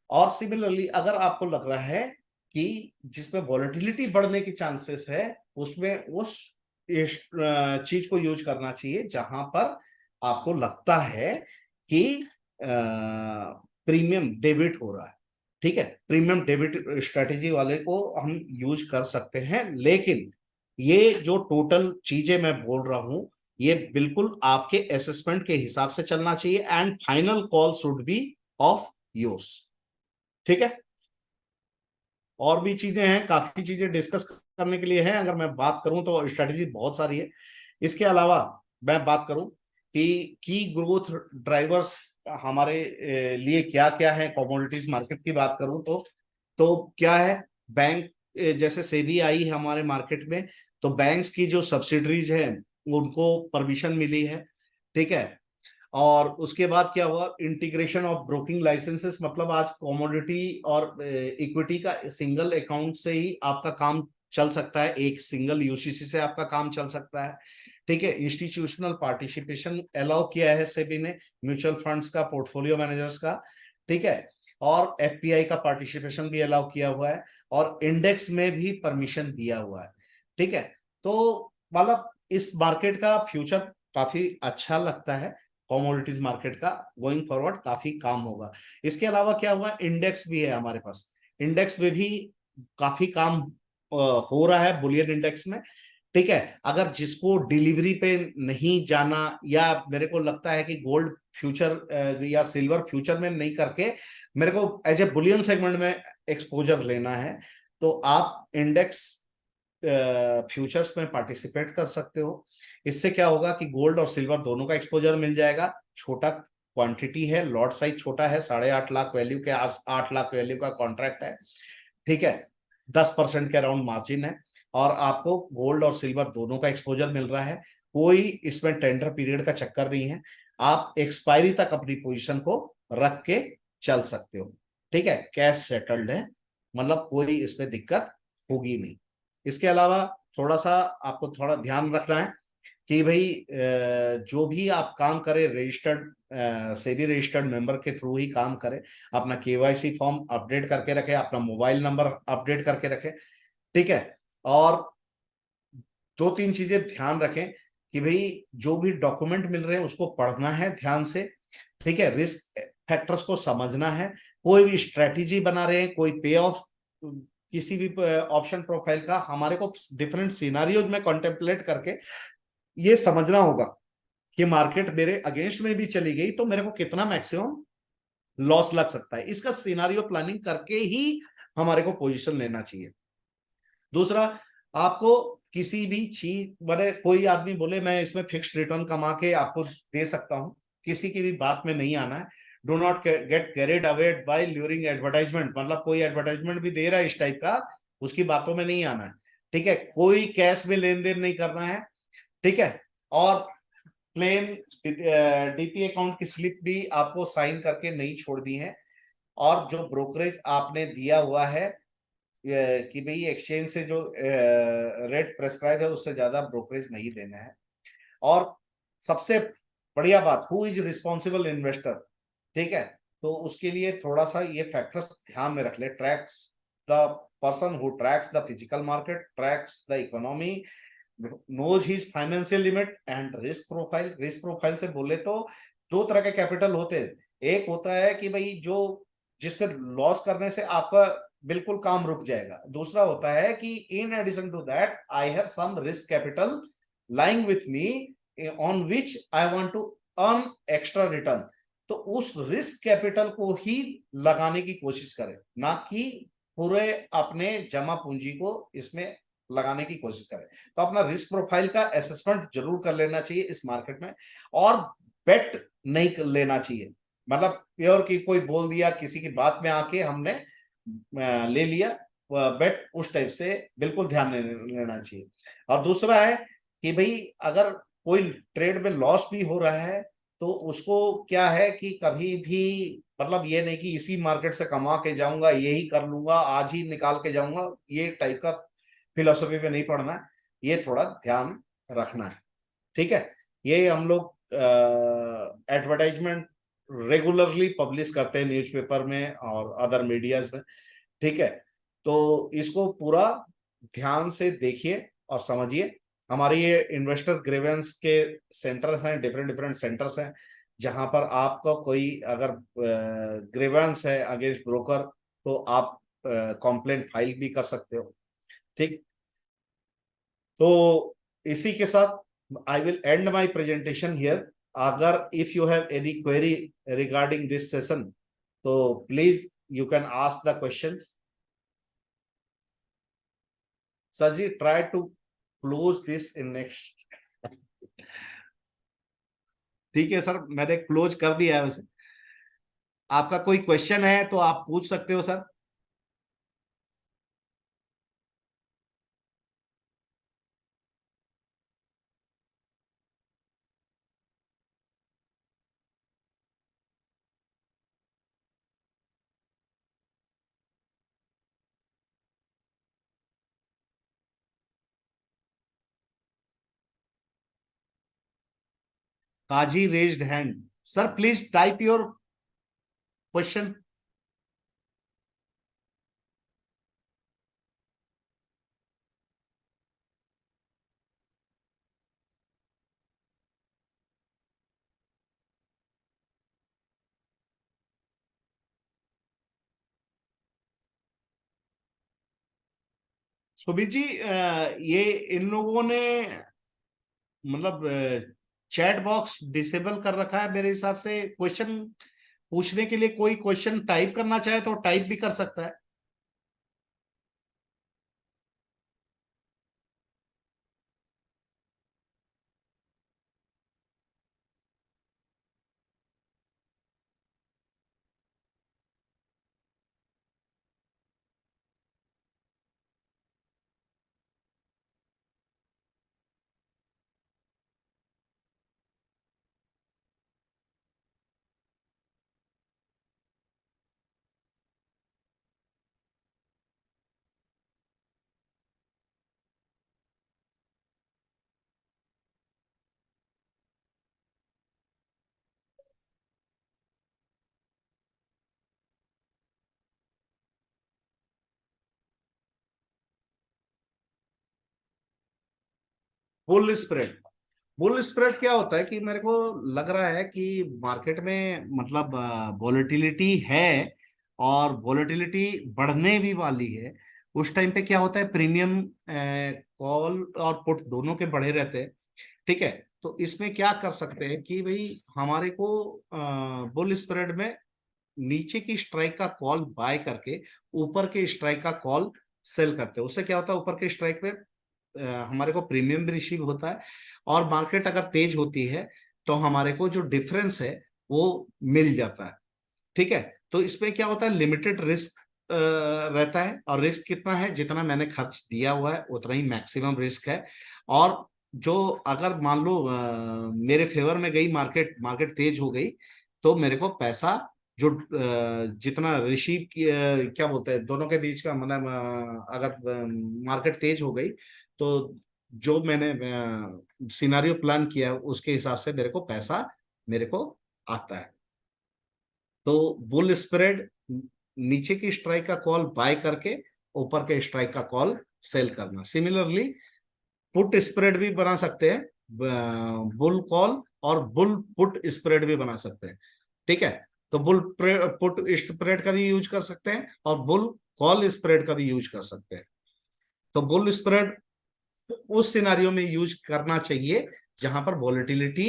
और सिमिलरली अगर आपको लग रहा है कि जिसमें वॉलेटिलिटी बढ़ने की चांसेस है, उसमें उस चीज को यूज करना चाहिए जहां पर आपको लगता है कि प्रीमियम डेबिट हो रहा है। ठीक है, प्रीमियम डेबिट स्ट्रेटेजी वाले को हम यूज कर सकते हैं, लेकिन ये जो टोटल चीजें मैं बोल रहा हूं, ये बिल्कुल आपके असेसमेंट के हिसाब से चलना चाहिए, and final call should be of yours. ठीक है, और भी चीजें हैं, काफी चीजें डिस्कस करने के लिए हैं, अगर मैं बात करूं तो स्ट्रेटेजी बहुत सारी है। इसके अलावा मैं बात करूं कि की ग्रोथ ड्राइवर्स हमारे लिए क्या क्या है, कमोडिटीज मार्केट की बात करूं तो क्या है, बैंक जैसे सेबी आई है हमारे मार्केट में, तो बैंक्स की जो सब्सिडरीज है उनको परमिशन मिली है। ठीक है। और उसके बाद क्या हुआ, इंटीग्रेशन ऑफ ब्रोकिंग लाइसेंसेस, मतलब आज कमोडिटी और इक्विटी का सिंगल अकाउंट से ही आपका काम चल सकता है, एक सिंगल यूसीसी से आपका काम चल सकता है। ठीक है। इंस्टीट्यूशनल पार्टिसिपेशन अलाउ किया है सेबी ने, म्यूचुअल फंड्स का, पोर्टफोलियो मैनेजर्स का। ठीक है। और एफपीआई का पार्टिसिपेशन भी अलाउ किया हुआ है, और इंडेक्स में भी परमिशन दिया हुआ है। ठीक है। तो मतलब इस मार्केट का फ्यूचर काफी अच्छा लगता है, कमोडिटीज मार्केट का गोइंग फॉरवर्ड काफी काम होगा। इसके अलावा क्या हुआ, इंडेक्स भी है हमारे पास, इंडेक्स में भी काफी काम हो रहा है, बुलियन इंडेक्स में। ठीक है। अगर जिसको डिलीवरी पे नहीं जाना, या मेरे को लगता है कि गोल्ड फ्यूचर या सिल्वर फ्यूचर में नहीं करके मेरे को एज ए बुलियन सेगमेंट में एक्सपोजर लेना है, तो आप इंडेक्स फ्यूचर्स में पार्टिसिपेट कर सकते हो। इससे क्या होगा कि गोल्ड और सिल्वर दोनों का एक्सपोजर मिल जाएगा। छोटा क्वांटिटी है, लॉट साइज छोटा है, 8.5 लाख वैल्यू के 8 लाख वैल्यू का कॉन्ट्रैक्ट है। ठीक है। 10% के अराउंड मार्जिन है, और आपको गोल्ड और सिल्वर दोनों का एक्सपोजर मिल रहा है। कोई इसमें टेंडर पीरियड का चक्कर नहीं है, आप एक्सपायरी तक अपनी पोजीशन को रख के चल सकते हो। ठीक है। कैश सेटल्ड है, मतलब कोई इसमें दिक्कत होगी नहीं। इसके अलावा थोड़ा सा आपको थोड़ा ध्यान रखना है कि भाई जो भी आप काम करें, रजिस्टर्ड सेबी रजिस्टर्ड मेंबर के थ्रू ही काम करें। अपना केवाईसी फॉर्म अपडेट करके रखें, अपना मोबाइल नंबर अपडेट करके रखें। ठीक है। और दो तीन चीजें ध्यान रखें कि भाई जो भी डॉक्यूमेंट मिल रहे हैं उसको पढ़ना है ध्यान से। ठीक है। रिस्क फैक्टर्स को समझना है। कोई भी स्ट्रेटेजी बना रहे हैं, कोई पे ऑफ किसी भी ऑप्शन प्रोफाइल का, हमारे को डिफरेंट सिनारियोज में कॉन्टेम्पलेट करके ये समझना होगा कि मार्केट मेरे अगेंस्ट में भी चली गई तो मेरे को कितना मैक्सिमम लॉस लग सकता है। इसका सिनारियो प्लानिंग करके ही हमारे को पोजीशन लेना चाहिए। दूसरा, आपको किसी भी चीज, मैंने कोई आदमी बोले मैं इसमें फिक्स्ड रिटर्न कमा के आपको दे सकता हूं, किसी की भी बात में नहीं आना है। Do not get carried away by luring advertisement, मतलब कोई एडवर्टाइजमेंट भी दे रहा है इस टाइप का, उसकी बातों में नहीं आना है। ठीक है। कोई कैश में लेन देन नहीं करना है। ठीक है। और प्लेन डीपी अकाउंट की स्लिप भी आपको साइन करके नहीं छोड़ दी है। और जो ब्रोकरेज आपने दिया हुआ है कि भाई एक्सचेंज से जो रेट प्रेस्क्राइब है उससे ज्यादा ब्रोकरेज नहीं देना है। और सबसे बढ़िया बात, हु इज रिस्पॉन्सिबल इन्वेस्टर। ठीक है। तो उसके लिए थोड़ा सा ये फैक्टर्स ध्यान में रख ले, tracks the person who tracks the physical market, tracks the economy, knows his financial limit and risk profile. Risk profile से बोले तो दो तरह के कैपिटल होते हैं। एक होता है कि भाई जो जिसके लॉस करने से आपका बिल्कुल काम रुक जाएगा। दूसरा होता है कि in addition to that I have some risk capital lying with me on which I want to earn extra return. तो उस रिस्क कैपिटल को ही लगाने की कोशिश करें, ना कि पूरे अपने जमा पूंजी को इसमें लगाने की कोशिश करें। तो अपना रिस्क प्रोफाइल का असेसमेंट जरूर कर लेना चाहिए इस मार्केट में। और बेट नहीं लेना चाहिए, मतलब प्योर की कोई बोल दिया किसी की बात में आके हमने ले लिया बेट, उस टाइप से बिल्कुल ध्यान लेना चाहिए। और दूसरा है कि भाई अगर कोई ट्रेड में लॉस भी हो रहा है तो उसको क्या है कि कभी भी, मतलब ये नहीं कि इसी मार्केट से कमा के जाऊंगा, यही कर लूंगा, आज ही निकाल के जाऊंगा, ये टाइप का फिलोसफी पे नहीं पढ़ना है। ये थोड़ा ध्यान रखना है। ठीक है। ये हम लोग एडवर्टाइजमेंट रेगुलरली पब्लिश करते हैं न्यूज़पेपर में और अदर मीडियाज में। ठीक है। तो इसको पूरा ध्यान से देखिए और समझिए। हमारे ये इन्वेस्टर ग्रीवेंस के सेंटर हैं, डिफरेंट डिफरेंट सेंटर्स हैं, जहां पर आपका कोई अगर ग्रीवेंस है अगेंस्ट ब्रोकर तो आप कंप्लेंट फाइल भी कर सकते हो। ठीक। तो इसी के साथ I will end my presentation here. अगर if you have any query regarding this session तो please you can ask the questions. Sir ji, try to close this in next. ठीक है सर, मैंने क्लोज कर दिया है वैसे। आपका कोई क्वेश्चन है तो आप पूछ सकते हो sir. Kazi raised hand. Sir please type your question. Subir ji, ये इन लोगों ने मतलब चैट बॉक्स डिसेबल कर रखा है मेरे हिसाब से। क्वेश्चन पूछने के लिए कोई क्वेश्चन टाइप करना चाहे तो टाइप भी कर सकता है। Bull spread. बुल स्प्रेड क्या होता है कि मेरे को लग रहा है कि मार्केट में मतलब वॉलेटिलिटी है, और वॉलेटिलिटी बढ़ने भी वाली है। उस टाइम पे क्या होता है, प्रीमियम कॉल और पुट दोनों के बढ़े रहते हैं। ठीक है। तो इसमें क्या कर सकते हैं कि भाई हमारे को बुल स्प्रेड में नीचे की स्ट्राइक का कॉल बाय करके ऊपर के स्ट्राइक का कॉल सेल करते हैं। उससे क्या होता है, ऊपर के स्ट्राइक पे हमारे को प्रीमियम भी रिसीव होता है, और मार्केट अगर तेज होती है तो हमारे को जो डिफरेंस है वो मिल जाता है। ठीक है। तो इसमें क्या होता है, लिमिटेड रिस्क रहता है, और रिस्क कितना है, जितना मैंने खर्च दिया हुआ है उतना ही मैक्सिमम रिस्क है। और जो अगर मान लो मेरे फेवर में गई मार्केट, मार्केट तेज हो गई, तो मेरे को पैसा जो जितना रिसीव क्या बोलते हैं दोनों के बीच का मतलब अगर मार्केट तेज हो गई तो जो मैंने सिनारियो प्लान किया है, उसके हिसाब से मेरे को पैसा मेरे को आता है। तो बुल स्प्रेड नीचे की स्ट्राइक का कॉल बाय करके ऊपर के स्ट्राइक का कॉल सेल करना। सिमिलरली पुट स्प्रेड भी बना सकते हैं, बुल कॉल और बुल पुट स्प्रेड भी बना सकते हैं। ठीक है। तो बुल पुट स्प्रेड का भी यूज कर सकते हैं, और बुल कॉल स्प्रेड का भी यूज कर सकते हैं। तो बुल स्प्रेड उस सिनारियो में यूज करना चाहिए जहां पर वॉलेटिलिटी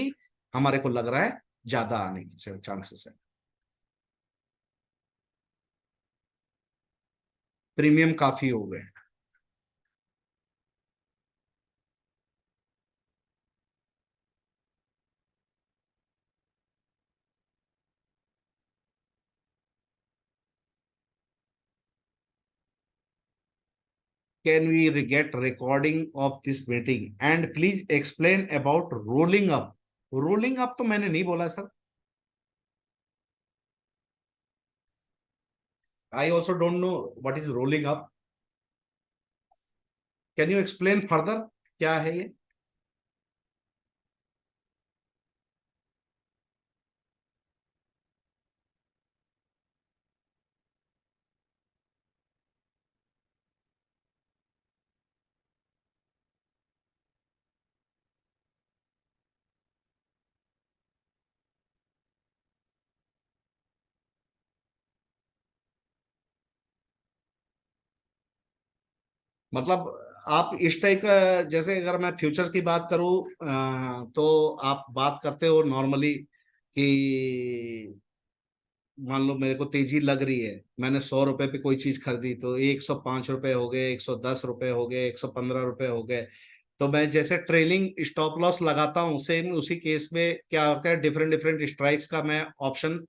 हमारे को लग रहा है ज्यादा आने की चांसेस है, प्रीमियम काफी हो गए। Can we get recording of this meeting and please explain about rolling up? Rolling up तो मैंने नहीं बोला sir. I also don't know what is rolling up. Can you explain further, क्या है ये? मतलब आप इस टाइप का, जैसे अगर मैं फ्यूचर की बात करूं तो आप बात करते हो नॉर्मली कि मान लो मेरे को तेजी लग रही है, मैंने 100 रुपए पे कोई चीज खरीदी तो 105 रुपए हो गए, 110 रुपए हो गए, 115 रुपए हो गए। तो मैं जैसे ट्रेलिंग स्टॉप लॉस लगाता हूँ, सेम उसी केस में क्या होता है, डिफरेंट डिफरेंट स्ट्राइक्स का मैं ऑप्शन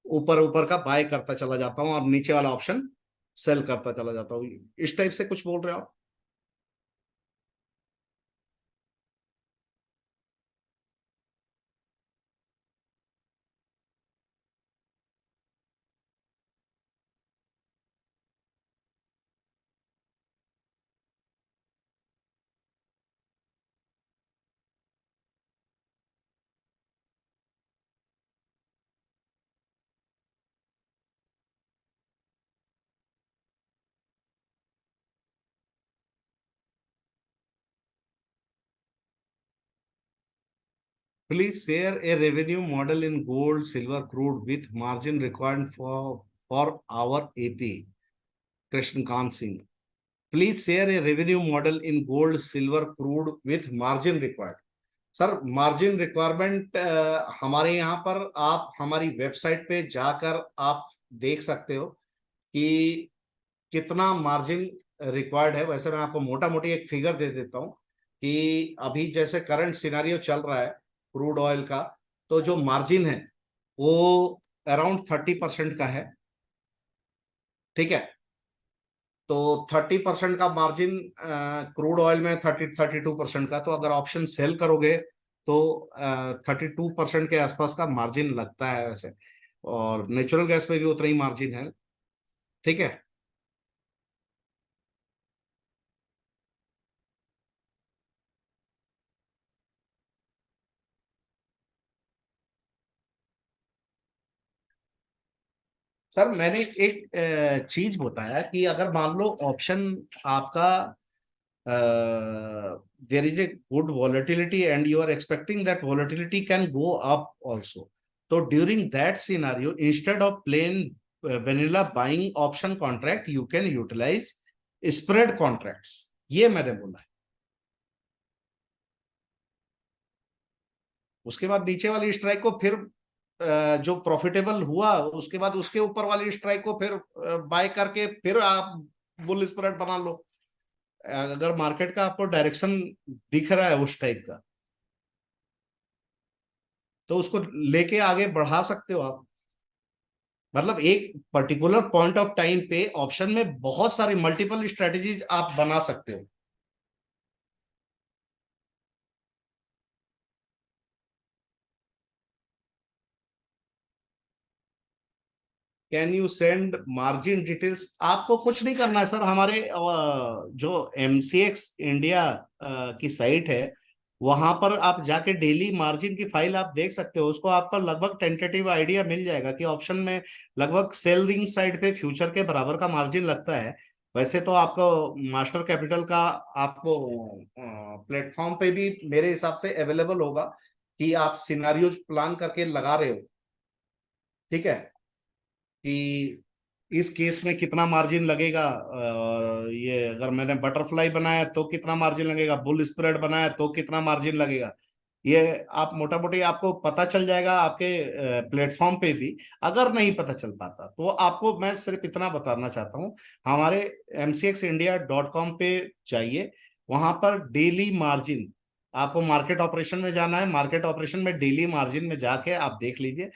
ऊपर ऊपर का बाय करता चला जाता हूँ और नीचे वाला ऑप्शन सेल करता चला जाता हूँ। इस टाइप से कुछ बोल रहे हो आप? Please share a revenue model in gold, silver, crude with margin required for our AP. Krishna Kant Singh. Please share a revenue model in gold, silver, crude with margin required. Sir margin requirement हमारे यहाँ पर आप हमारी website पे जाकर आप देख सकते हो कि कितना मार्जिन रिक्वायर्ड है। वैसे मैं आपको मोटा मोटी एक फिगर दे देता हूँ कि अभी जैसे करंट सिनारियो चल रहा है क्रूड ऑयल का, तो जो मार्जिन है वो अराउंड 30% का है। ठीक है, तो 30% का मार्जिन क्रूड ऑयल में 32% का, तो अगर ऑप्शन सेल करोगे तो 32% के आसपास का मार्जिन लगता है वैसे। और नेचुरल गैस में भी उतना ही मार्जिन है। ठीक है सर, मैंने एक चीज बताया कि अगर मान लो ऑप्शन आपका देर is a good volatility and you are expecting that volatility can go up also, तो during that scenario instead of plain vanilla buying option contract you can utilize spread contracts, ये मैंने बोला है। उसके बाद नीचे वाली स्ट्राइक को फिर जो प्रॉफिटेबल हुआ उसके बाद उसके ऊपर वाली स्ट्राइक को फिर बाय करके फिर आप बुल स्प्रेड बना लो। अगर मार्केट का आपको डायरेक्शन दिख रहा है उस टाइप का, तो उसको लेके आगे बढ़ा सकते हो आप। मतलब एक पर्टिकुलर पॉइंट ऑफ टाइम पे ऑप्शन में बहुत सारी मल्टीपल स्ट्रेटेजीज आप बना सकते हो। Can you send margin details? आपको कुछ नहीं करना है सर, हमारे जो एमसीएक्स इंडिया की साइट है वहां पर आप जाके डेली मार्जिन की फाइल आप देख सकते हो। उसको आपका लगभग टेंटेटिव आइडिया मिल जाएगा कि ऑप्शन में लगभग सेलिंग साइड पे फ्यूचर के बराबर का मार्जिन लगता है। वैसे तो आपको मास्टर कैपिटल का आपको प्लेटफॉर्म पे भी मेरे हिसाब से अवेलेबल होगा कि आप सिनारियोज प्लान करके लगा रहे हो। ठीक है, कि इस केस में कितना मार्जिन लगेगा, और ये अगर मैंने बटरफ्लाई बनाया तो कितना मार्जिन लगेगा, बुल स्प्रेड बनाया तो कितना मार्जिन लगेगा। ये आप मोटा मोटी आपको पता चल जाएगा आपके प्लेटफॉर्म पे भी। अगर नहीं पता चल पाता तो आपको मैं सिर्फ इतना बताना चाहता हूँ, हमारे mcxindia.com पे जाइए। वहां पर डेली मार्जिन, आपको मार्केट ऑपरेशन में जाना है, मार्केट ऑपरेशन में डेली मार्जिन में जाके आप देख लीजिए।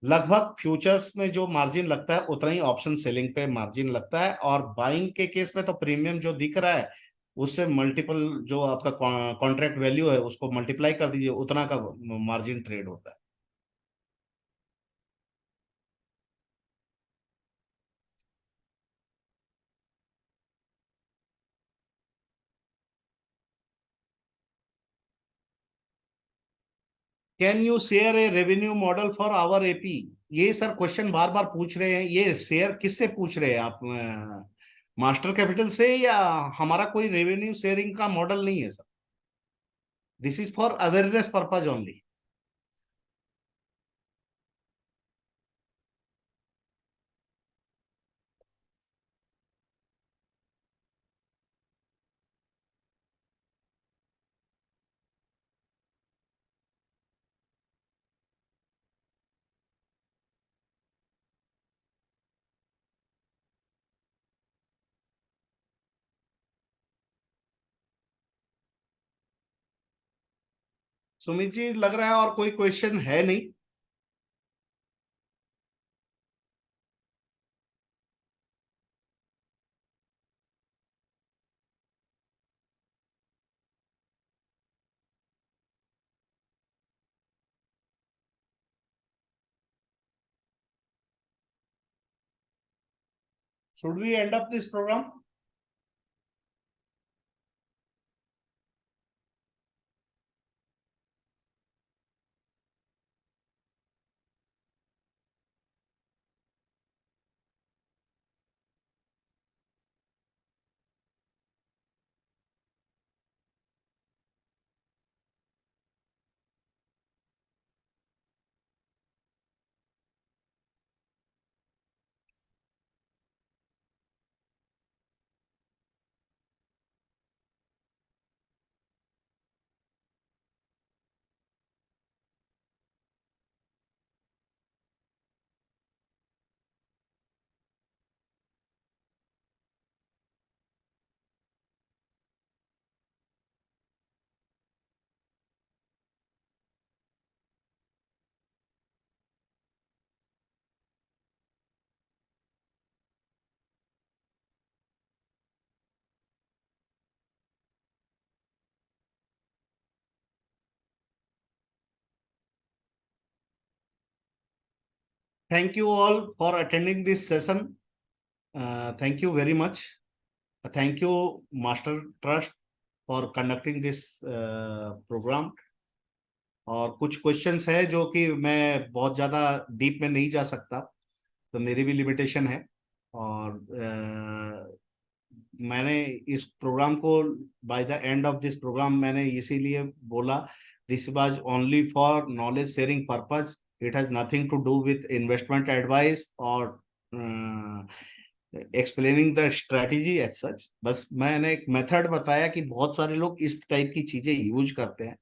लगभग फ्यूचर्स में जो मार्जिन लगता है उतना ही ऑप्शन सेलिंग पे मार्जिन लगता है, और बाइंग के केस में तो प्रीमियम जो दिख रहा है उससे मल्टीपल जो आपका कॉन्ट्रैक्ट वैल्यू है उसको मल्टीप्लाई कर दीजिए, उतना का मार्जिन ट्रेड होता है। Can you share a revenue model for our AP? ये सर क्वेश्चन बार बार पूछ रहे हैं, ये शेयर किससे पूछ रहे हैं आप? मास्टर कैपिटल से, या हमारा कोई रेवेन्यू शेयरिंग का मॉडल नहीं है sir. This is for awareness purpose only. Sumit ji, लग रहा है और कोई क्वेश्चन है नहीं। Should we end up this program? Thank you all for attending this session. Thank you very much. Thank you, Master Trust, for conducting this program. और कुछ questions है जो कि मैं बहुत ज़्यादा डीप में नहीं जा सकता, तो मेरी भी लिमिटेशन है। और मैंने इस प्रोग्राम को by the end of this program मैंने इसीलिए बोला, this was only for knowledge sharing purpose, it has nothing to do with investment advice or explaining the strategy as such. बस मैंने एक मेथड बताया कि बहुत सारे लोग इस टाइप की चीजें यूज करते हैं।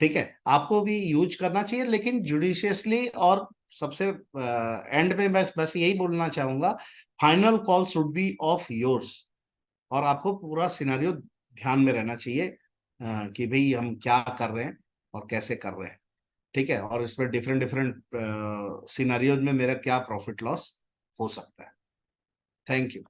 ठीक है, आपको भी यूज करना चाहिए, लेकिन जुडिशियसली। और सबसे एंड में मैं बस यही बोलना चाहूंगा, final call should be of yours. और आपको पूरा सिनेरियो ध्यान में रहना चाहिए कि भाई हम क्या कर रहे हैं और कैसे कर रहे हैं। ठीक है, और इसमें डिफरेंट डिफरेंट सिनेरियोज में मेरा क्या प्रॉफिट लॉस हो सकता है। Thank you.